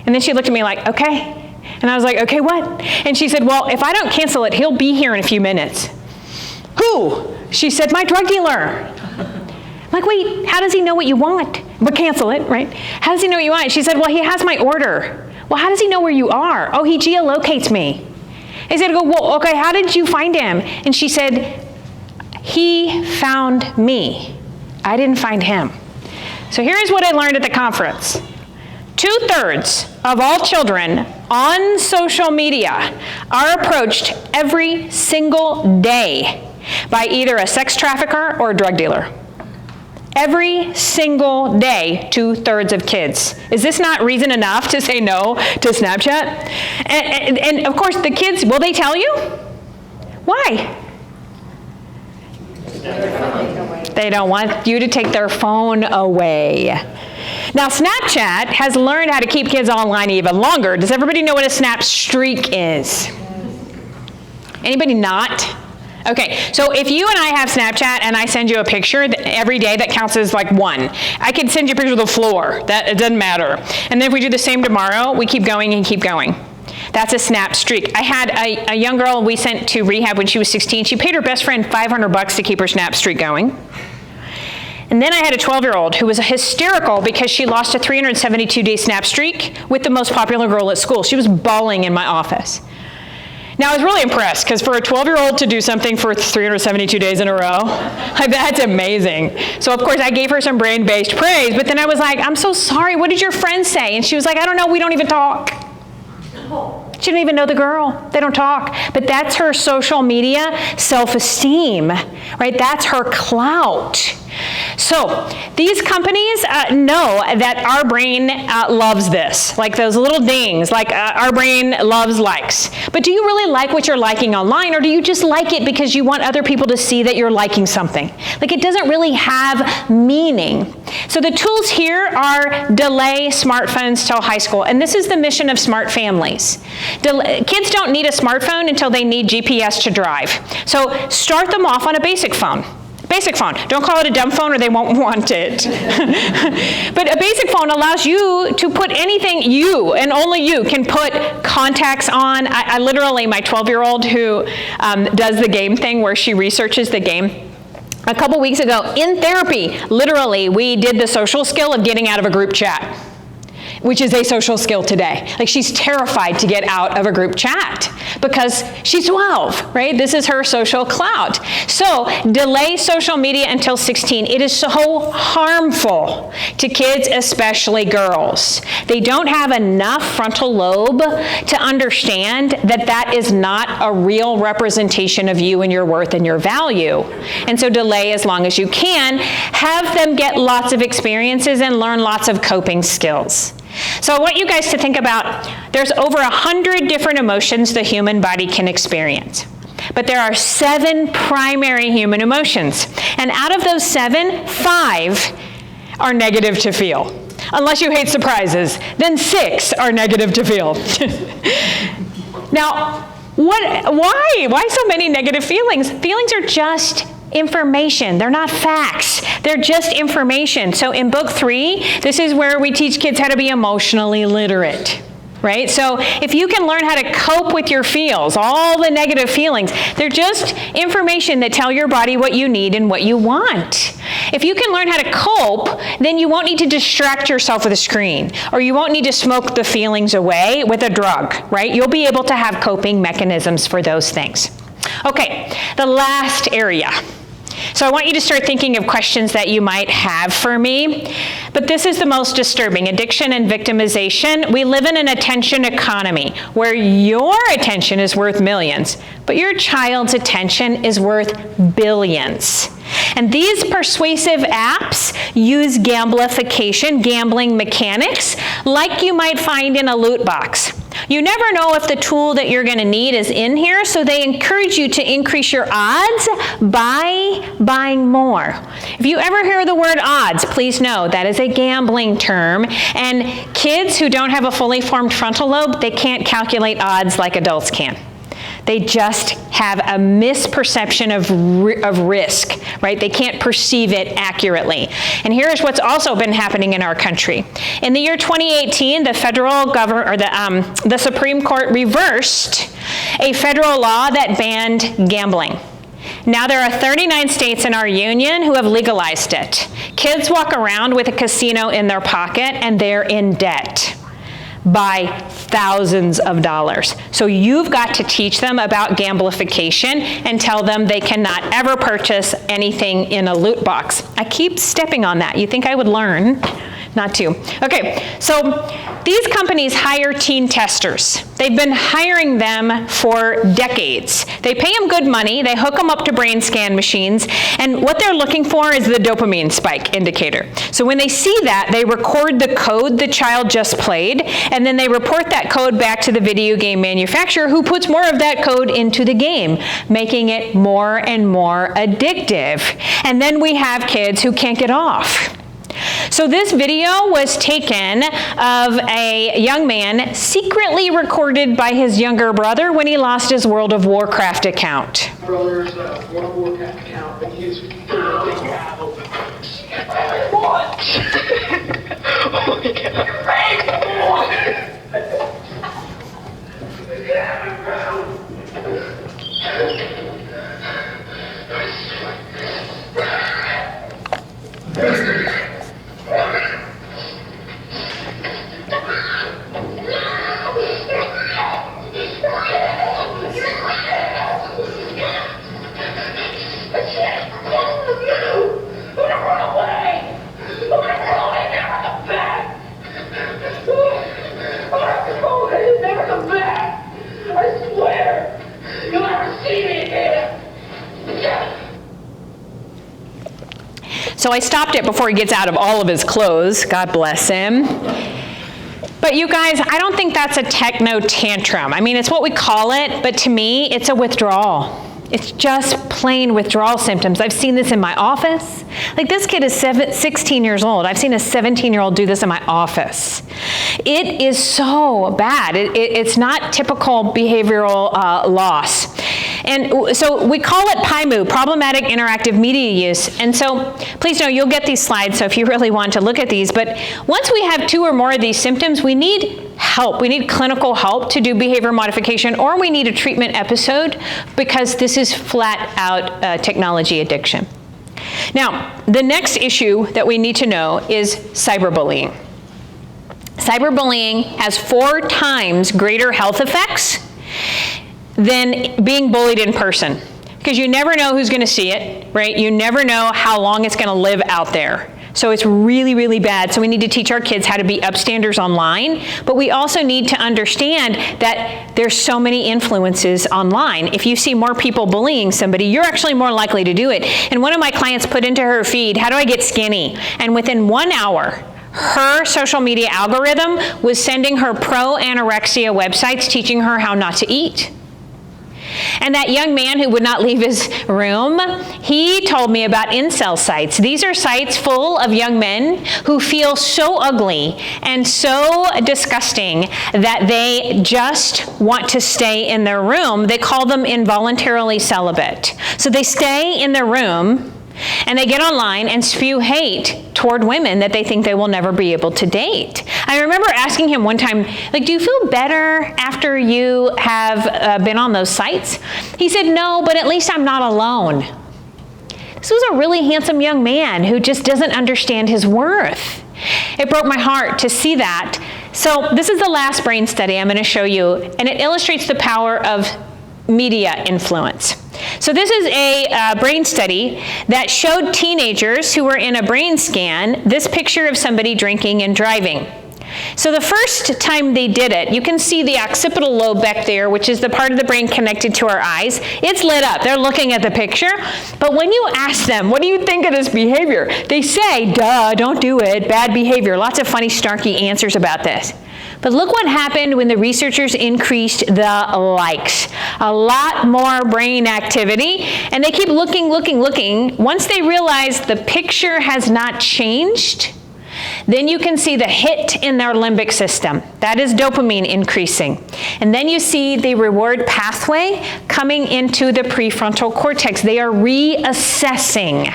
And then she looked at me like, okay. And I was like, okay, what? And she said, well, if I don't cancel it, he'll be here in a few minutes. Who? She said, my drug dealer. I'm like, wait, how does he know what you want? But cancel it, right? How does he know what you want? She said, well, he has my order. Well, how does he know where you are? Oh, he geolocates me. I said, well, okay, how did you find him? And she said, he found me. I didn't find him. So here's what I learned at the conference. 2/3 of all children on social media are approached every single day by either a sex trafficker or a drug dealer. Every single day, 2/3 of kids. Is this not reason enough to say no to Snapchat? And of course, the kids, will they tell you? Why? They don't want you to take their phone away. Now, Snapchat has learned how to keep kids online even longer. Does everybody know what a snap streak is? Anybody not? Okay, so if you and I have Snapchat and I send you a picture every day, that counts as like 1. I can send you a picture of the floor. It doesn't matter. And then if we do the same tomorrow, we keep going and keep going. That's a snap streak. I had a young girl we sent to rehab when she was 16. She paid her best friend $500 to keep her snap streak going. And then I had a 12-year-old who was hysterical because she lost a 372-day snap streak with the most popular girl at school. She was bawling in my office. Now, I was really impressed because for a 12-year-old to do something for 372 days in a row, like, that's amazing. So, of course, I gave her some brain-based praise, but then I was like, I'm so sorry, what did your friends say? And she was like, I don't know, we don't even talk. She didn't even know the girl. They don't talk. But that's her social media self-esteem, right? That's her clout. So these companies know that our brain loves this, like those little dings, like our brain loves likes. But do you really like what you're liking online, or do you just like it because you want other people to see that you're liking something? Like, it doesn't really have meaning. So the tools here are delay smartphones till high school, and this is the mission of smart families. Kids don't need a smartphone until they need GPS to drive. So start them off on a basic phone. Basic phone. Don't call it a dumb phone or they won't want it. But a basic phone allows you to put anything, you and only you can put contacts on. I literally, my 12-year-old who does the game thing where she researches the game, a couple weeks ago in therapy, literally, we did the social skill of getting out of a group chat. which is a social skill today. Like, she's terrified to get out of a group chat because she's 12, right? This is her social clout. So delay social media until 16. It is so harmful to kids, especially girls. They don't have enough frontal lobe to understand that that is not a real representation of you and your worth and your value. And so delay as long as you can. Have them get lots of experiences and learn lots of coping skills. So I want you guys to think about, there's over 100 different emotions the human body can experience. But there are 7 primary human emotions. And out of those 7, 5 are negative to feel. Unless you hate surprises, then 6 are negative to feel. Now, why so many negative feelings? Feelings are just information. They're not facts. They're just information. So in book 3, this is where we teach kids how to be emotionally literate, right? So if you can learn how to cope with your feels, all the negative feelings, they're just information that tell your body what you need and what you want. If you can learn how to cope, then you won't need to distract yourself with a screen, or you won't need to smoke the feelings away with a drug, right? You'll be able to have coping mechanisms for those things. Okay, the last area. So I want you to start thinking of questions that you might have for me. But this is the most disturbing. Addiction and victimization. We live in an attention economy where your attention is worth millions, but your child's attention is worth billions. And these persuasive apps use gamification, gambling mechanics, like you might find in a loot box. You never know if the tool that you're going to need is in here, so they encourage you to increase your odds by buying more. If you ever hear the word odds, please know that is a gambling term, and kids who don't have a fully formed frontal lobe, they can't calculate odds like adults can. They just have a misperception of risk, right? They can't perceive it accurately. And here's what's also been happening in our country. In the year 2018, the federal government, or the Supreme Court reversed a federal law that banned gambling. Now there are 39 states in our union who have legalized it. Kids walk around with a casino in their pocket and they're in debt by thousands of dollars. So you've got to teach them about gamification and tell them they cannot ever purchase anything in a loot box. I keep stepping on that. You think I would learn? Not to. Okay, so these companies hire teen testers. They've been hiring them for decades. They pay them good money, they hook them up to brain scan machines, and what they're looking for is the dopamine spike indicator. So when they see that, they record the code the child just played, and then they report that code back to the video game manufacturer, who puts more of that code into the game, making it more and more addictive. And then we have kids who can't get off. So this video was taken of a young man secretly recorded by his younger brother when he lost his World of Warcraft account. Brother's World of Warcraft account, but he's what? Oh my God. So I stopped it before he gets out of all of his clothes. God bless him. But you guys, I don't think that's a techno tantrum. I mean, it's what we call it, but to me, it's a withdrawal. It's just plain withdrawal symptoms. I've seen this in my office. Like, this kid is 16 years old. I've seen a 17-year-old do this in my office. It is so bad. It's not typical behavioral loss. And so we call it PIMU, problematic interactive media use. And so please know you'll get these slides, so if you really want to look at these. But once we have 2 or more of these symptoms, we need help. We need clinical help to do behavior modification, or we need a treatment episode, because this is flat out technology addiction. Now, the next issue that we need to know is cyberbullying. Cyberbullying has 4 times greater health effects than being bullied in person. Because you never know who's going to see it, right? You never know how long it's going to live out there. So it's really, really bad. So we need to teach our kids how to be upstanders online, but we also need to understand that there's so many influences online. If you see more people bullying somebody, you're actually more likely to do it. And one of my clients put into her feed, how do I get skinny? And within 1 hour, her social media algorithm was sending her pro-anorexia websites teaching her how not to eat. And that young man who would not leave his room, he told me about incel sites. These are sites full of young men who feel so ugly and so disgusting that they just want to stay in their room. They call them involuntarily celibate. So they stay in their room and they get online and spew hate toward women that they think they will never be able to date. I remember asking him one time, like, do you feel better after you have been on those sites? He said, no, but at least I'm not alone. This was a really handsome young man who just doesn't understand his worth. It broke my heart to see that. So this is the last brain study I'm going to show you, and it illustrates the power of media influence. So this is a brain study that showed teenagers who were in a brain scan this picture of somebody drinking and driving. So the first time they did it, you can see the occipital lobe back there, which is the part of the brain connected to our eyes. It's lit up. They're looking at the picture. But when you ask them, what do you think of this behavior? They say, duh, don't do it, bad behavior. Lots of funny, snarky answers about this. But look what happened when the researchers increased the likes. A lot more brain activity, and they keep looking. Once they realize the picture has not changed, then you can see the hit in their limbic system. That is dopamine increasing. And then you see the reward pathway coming into the prefrontal cortex. They are reassessing.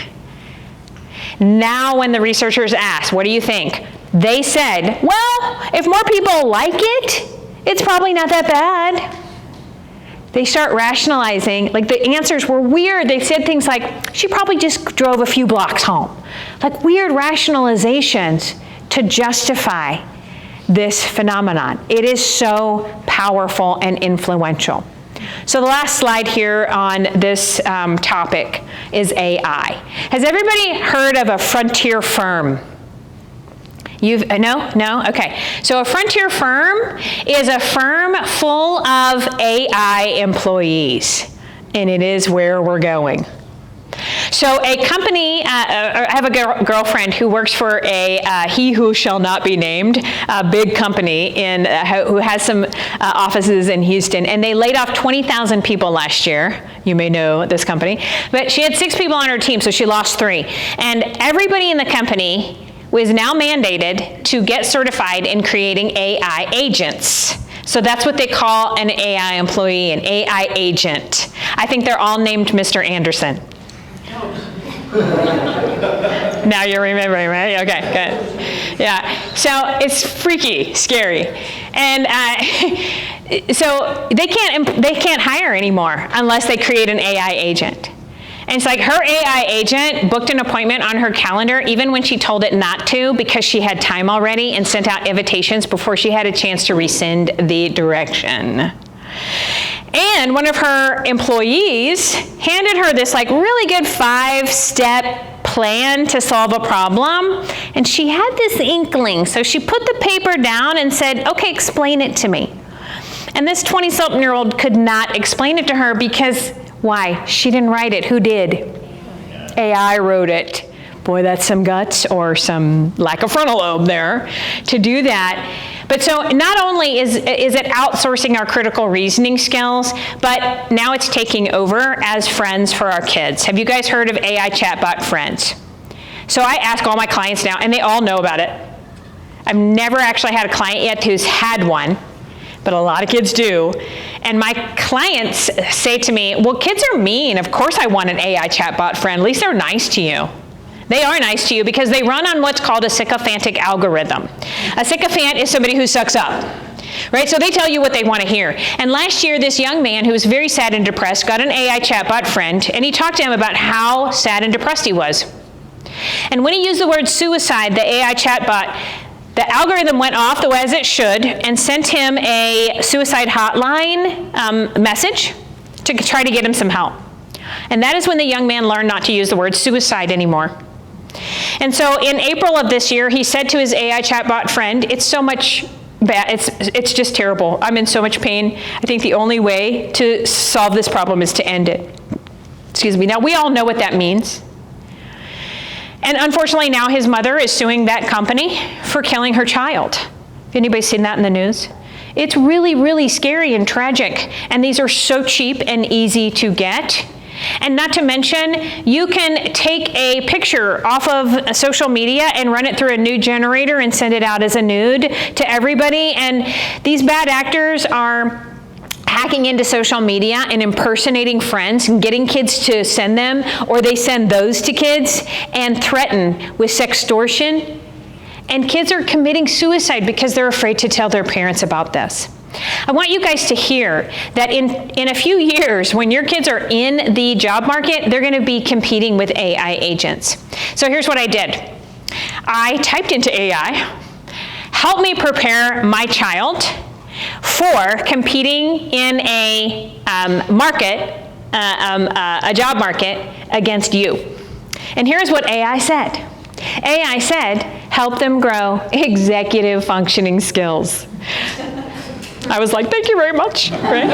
Now when the researchers asked, what do you think? They said, well, if more people like it, it's probably not that bad. They start rationalizing, like the answers were weird. They said things like, she probably just drove a few blocks home. Like weird rationalizations to justify this phenomenon. It is so powerful and influential. So the last slide here on this topic is AI. Has everybody heard of a frontier firm? No? Okay. So a frontier firm is a firm full of AI employees, and it is where we're going. So a company, I have a girlfriend who works for a he who shall not be named, a big company who has some offices in Houston, and they laid off 20,000 people last year. You may know this company. But she had 6 people on her team, so she lost 3. And everybody in the company was now mandated to get certified in creating AI agents. So that's what they call an AI employee, an AI agent. I think they're all named Mr. Anderson. Now you're remembering, right? Okay, good. Yeah, so it's freaky, scary. And so they can't hire anymore unless they create an AI agent. And it's like her AI agent booked an appointment on her calendar even when she told it not to because she had time already and sent out invitations before she had a chance to rescind the direction. And one of her employees handed her this like really good 5-step plan to solve a problem. And she had this inkling. So she put the paper down and said, okay, explain it to me. And this 20-something-year-old could not explain it to her because why? She didn't write it. Who did? AI wrote it. Boy, that's some guts or some lack of frontal lobe there to do that. But so not only is it outsourcing our critical reasoning skills, but now it's taking over as friends for our kids. Have you guys heard of AI chatbot friends? So I ask all my clients now, and they all know about it. I've never actually had a client yet who's had one, but a lot of kids do. And my clients say to me, well, kids are mean. Of course I want an AI chatbot friend. At least they're nice to you. They are nice to you because they run on what's called a sycophantic algorithm. A sycophant is somebody who sucks up, right? So they tell you what they want to hear. And last year, this young man who was very sad and depressed got an AI chatbot friend, and he talked to him about how sad and depressed he was. And when he used the word suicide, the AI chatbot, the algorithm went off the way as it should and sent him a suicide hotline message to try to get him some help. And that is when the young man learned not to use the word suicide anymore. And so in April of this year, he said to his AI chatbot friend, it's so much bad, it's just terrible. I'm in so much pain. I think the only way to solve this problem is to end it. Excuse me. Now, we all know what that means. And unfortunately, now his mother is suing that company for killing her child. Anybody seen that in the news? It's really, really scary and tragic. And these are so cheap and easy to get. And not to mention, you can take a picture off of social media and run it through a nude generator and send it out as a nude to everybody. And these bad actors are hacking into social media and impersonating friends and getting kids to send them, or they send those to kids and threaten with sextortion. And kids are committing suicide because they're afraid to tell their parents about this. I want you guys to hear that in a few years, when your kids are in the job market, they're going to be competing with AI agents. So here's what I did. I typed into AI, help me prepare my child for competing in a job market against you. And here's what AI said. AI said, help them grow executive functioning skills. I was like, thank you very much, right?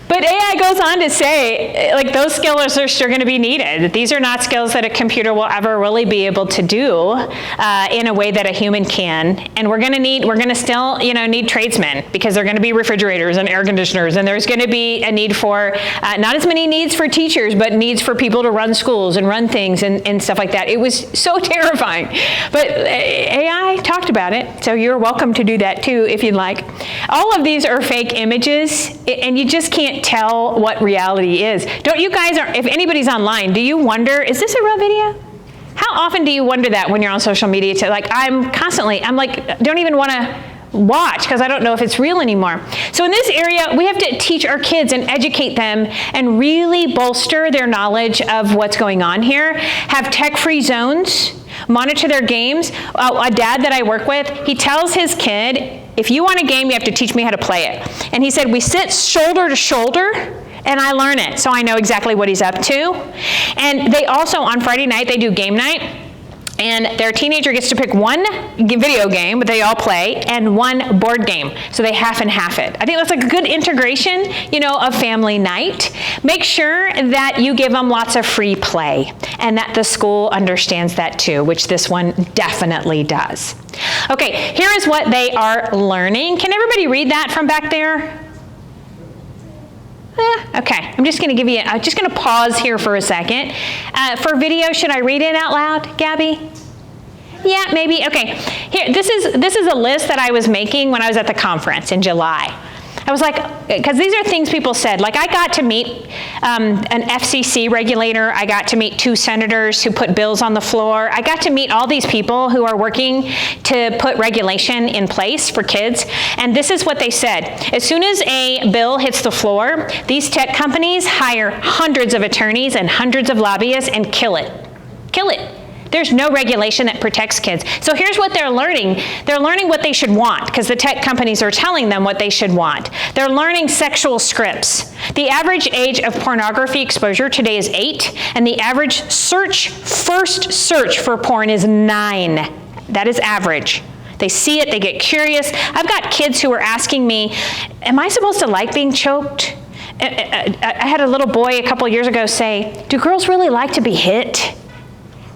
But AI goes on to say, like, those skills are still going to be needed. These are not skills that a computer will ever really be able to do in a way that a human can. And we're going to still, need tradesmen, because there are going to be refrigerators and air conditioners, and there's going to be a need for, not as many needs for teachers, but needs for people to run schools and run things and stuff like that. It was so terrifying. But AI talked about it, so you're welcome to do that too if you'd like. All of these are fake images, and you just can't tell what reality is. Don't you guys, if anybody's online, do you wonder, is this a real video? How often do you wonder that when you're on social media? I'm like, don't even want to watch because I don't know if it's real anymore. So in this area, we have to teach our kids and educate them and really bolster their knowledge of what's going on here. Have tech-free zones, monitor their games. A dad that I work with, he tells his kid, if you want a game, you have to teach me how to play it. And he said, we sit shoulder to shoulder, and I learn it, so I know exactly what he's up to. And they also, on Friday night, they do game night. And their teenager gets to pick one video game, but they all play, and one board game. So they half and half it. I think that's like a good integration, of family night. Make sure that you give them lots of free play, and that the school understands that too, which this one definitely does. Okay, here is what they are learning. Can everybody read that from back there? Okay, I'm just going to pause here for a second. For video, should I read it out loud, Gabby? Yeah, maybe. Okay. Here, this is a list that I was making when I was at the conference in July. I was like, because these are things people said. Like, I got to meet an FCC regulator. I got to meet 2 senators who put bills on the floor. I got to meet all these people who are working to put regulation in place for kids. And this is what they said. As soon as a bill hits the floor, these tech companies hire hundreds of attorneys and hundreds of lobbyists and kill it. Kill it. There's no regulation that protects kids. So here's what they're learning. They're learning what they should want, because the tech companies are telling them what they should want. They're learning sexual scripts. The average age of pornography exposure today is 8, and the average first search for porn is 9. That is average. They see it, they get curious. I've got kids who are asking me, am I supposed to like being choked? I had a little boy a couple years ago say, do girls really like to be hit?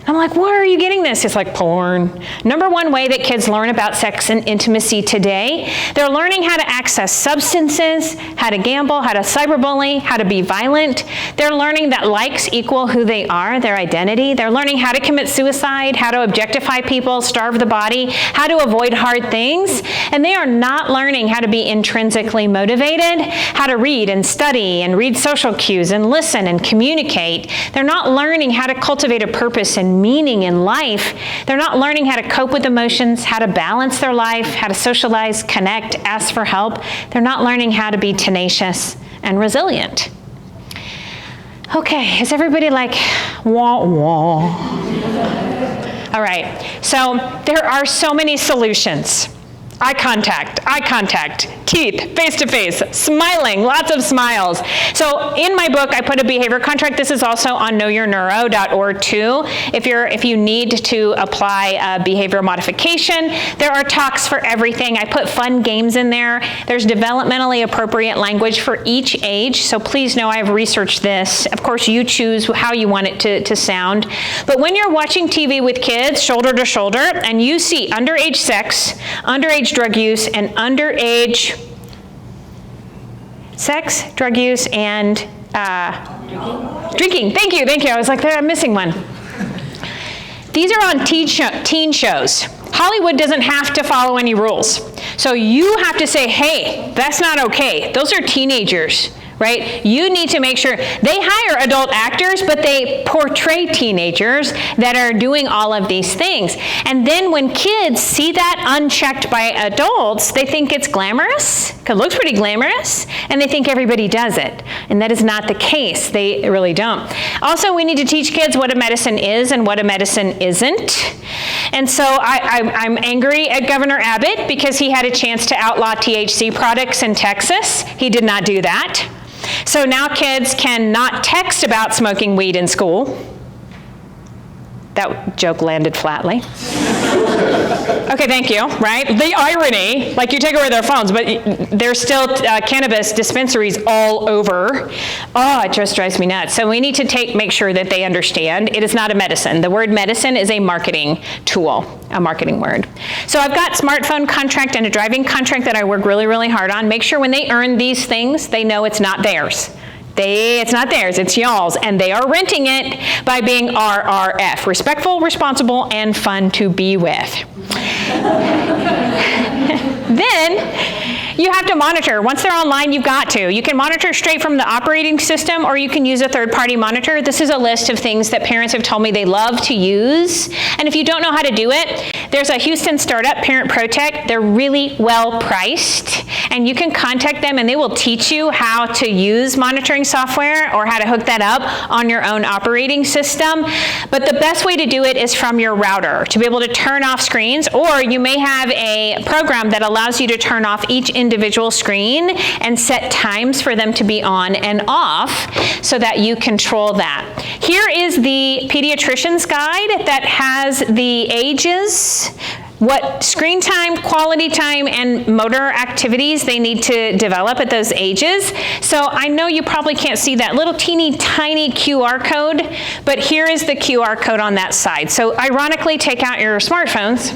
I'm like, where are you getting this? It's like porn. Number one way that kids learn about sex and intimacy today, they're learning how to access substances, how to gamble, how to cyberbully, how to be violent. They're learning that likes equal who they are, their identity. They're learning how to commit suicide, how to objectify people, starve the body, how to avoid hard things. And they are not learning how to be intrinsically motivated, how to read and study and read social cues and listen and communicate. They're not learning how to cultivate a purpose and meaning in life. They're not learning how to cope with emotions, how to balance their life, how to socialize, connect, ask for help. They're not learning how to be tenacious and resilient. Okay, is everybody like, wah, wah? All right, so there are so many solutions. Eye contact, teeth, face-to-face, smiling, lots of smiles. So in my book, I put a behavior contract. This is also on knowyourneuro.org too. If you need to apply behavioral modification, there are talks for everything. I put fun games in there. There's developmentally appropriate language for each age. So please know I've researched this. Of course, you choose how you want it to sound. But when you're watching TV with kids, shoulder to shoulder, and you see underage sex, underage drug use, and underage sex, drug use, and drinking. Thank you. I was like, I'm missing one. These are on teen shows. Hollywood doesn't have to follow any rules. So you have to say, hey, that's not okay. Those are teenagers. Right? You need to make sure they hire adult actors, but they portray teenagers that are doing all of these things. And then when kids see that unchecked by adults, they think it's glamorous, because it looks pretty glamorous, and they think everybody does it. And that is not the case. They really don't. Also, we need to teach kids what a medicine is and what a medicine isn't. And so I'm angry at Governor Abbott because he had a chance to outlaw THC products in Texas. He did not do that. So now kids cannot text about smoking weed in school. That joke landed flatly. Okay, thank you, right? The irony, like you take away their phones, but there's still cannabis dispensaries all over. Oh, it just drives me nuts. So we need to make sure that they understand it is not a medicine. The word medicine is a marketing tool, a marketing word. So I've got smartphone contract and a driving contract that I work really, really hard on. Make sure when they earn these things, they know it's not theirs. It's not theirs, it's y'all's, and they are renting it by being RRF, respectful, responsible, and fun to be with. Then you have to monitor. Once they're online, you've got to. You can monitor straight from the operating system, or you can use a third-party monitor. This is a list of things that parents have told me they love to use. And if you don't know how to do it, there's a Houston startup, Parent Protect. They're really well priced, and you can contact them, and they will teach you how to use monitoring software or how to hook that up on your own operating system. But the best way to do it is from your router, to be able to turn off screens, or you may have a program that allows you to turn off each individual screen and set times for them to be on and off so that you control that. Here is the pediatrician's guide that has the ages, what screen time, quality time, and motor activities they need to develop at those ages. So I know you probably can't see that little teeny tiny QR code, but here is the QR code on that side. So ironically, take out your smartphones.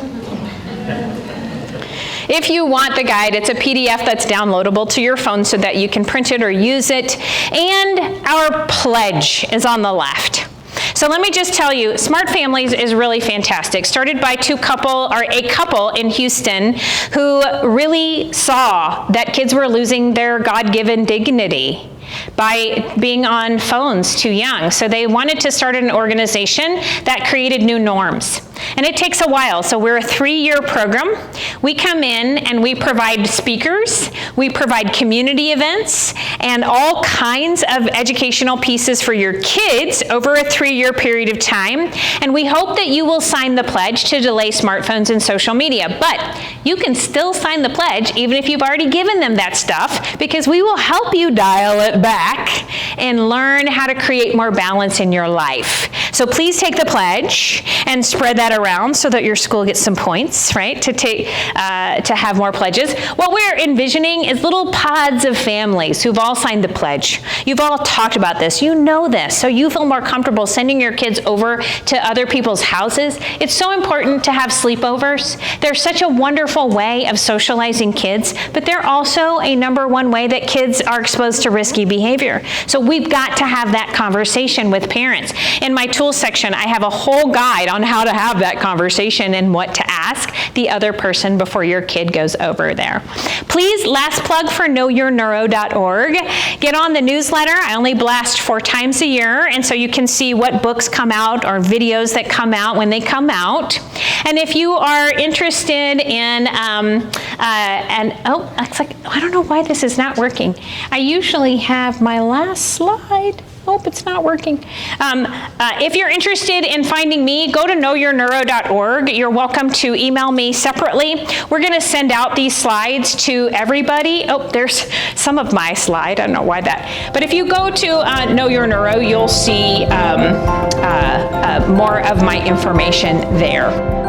If you want the guide, it's a PDF that's downloadable to your phone so that you can print it or use it. And our pledge is on the left. So let me just tell you, Smart Families is really fantastic. Started by a couple in Houston who really saw that kids were losing their God-given dignity by being on phones too young. So they wanted to start an organization that created new norms. And it takes a while. So we're a 3-year program. We come in and we provide speakers, we provide community events, and all kinds of educational pieces for your kids over a 3-year period of time. And we hope that you will sign the pledge to delay smartphones and social media. But you can still sign the pledge even if you've already given them that stuff, because we will help you dial it back and learn how to create more balance in your life. So please take the pledge and spread that around so that your school gets some points, right, to have more pledges. What we're envisioning is little pods of families who've all signed the pledge. You've all talked about this. You know this. So you feel more comfortable sending your kids over to other people's houses. It's so important to have sleepovers. They're such a wonderful way of socializing kids, but they're also a #1 way that kids are exposed to risky behavior. So we've got to have that conversation with parents. In my tools section, I have a whole guide on how to have that conversation and what to ask the other person before your kid goes over there. Please, last plug for knowyourneuro.org. Get on the newsletter. I only blast 4 times a year, and so you can see what books come out or videos that come out when they come out. And if you are interested in, it's like, I don't know why this is not working. I usually have my last slide. Oh, it's not working. If you're interested in finding me, go to knowyourneuro.org. You're welcome to email me separately. We're going to send out these slides to everybody. Oh, there's some of my slide. I don't know why that. But if you go to Know Your Neuro, you'll see more of my information there.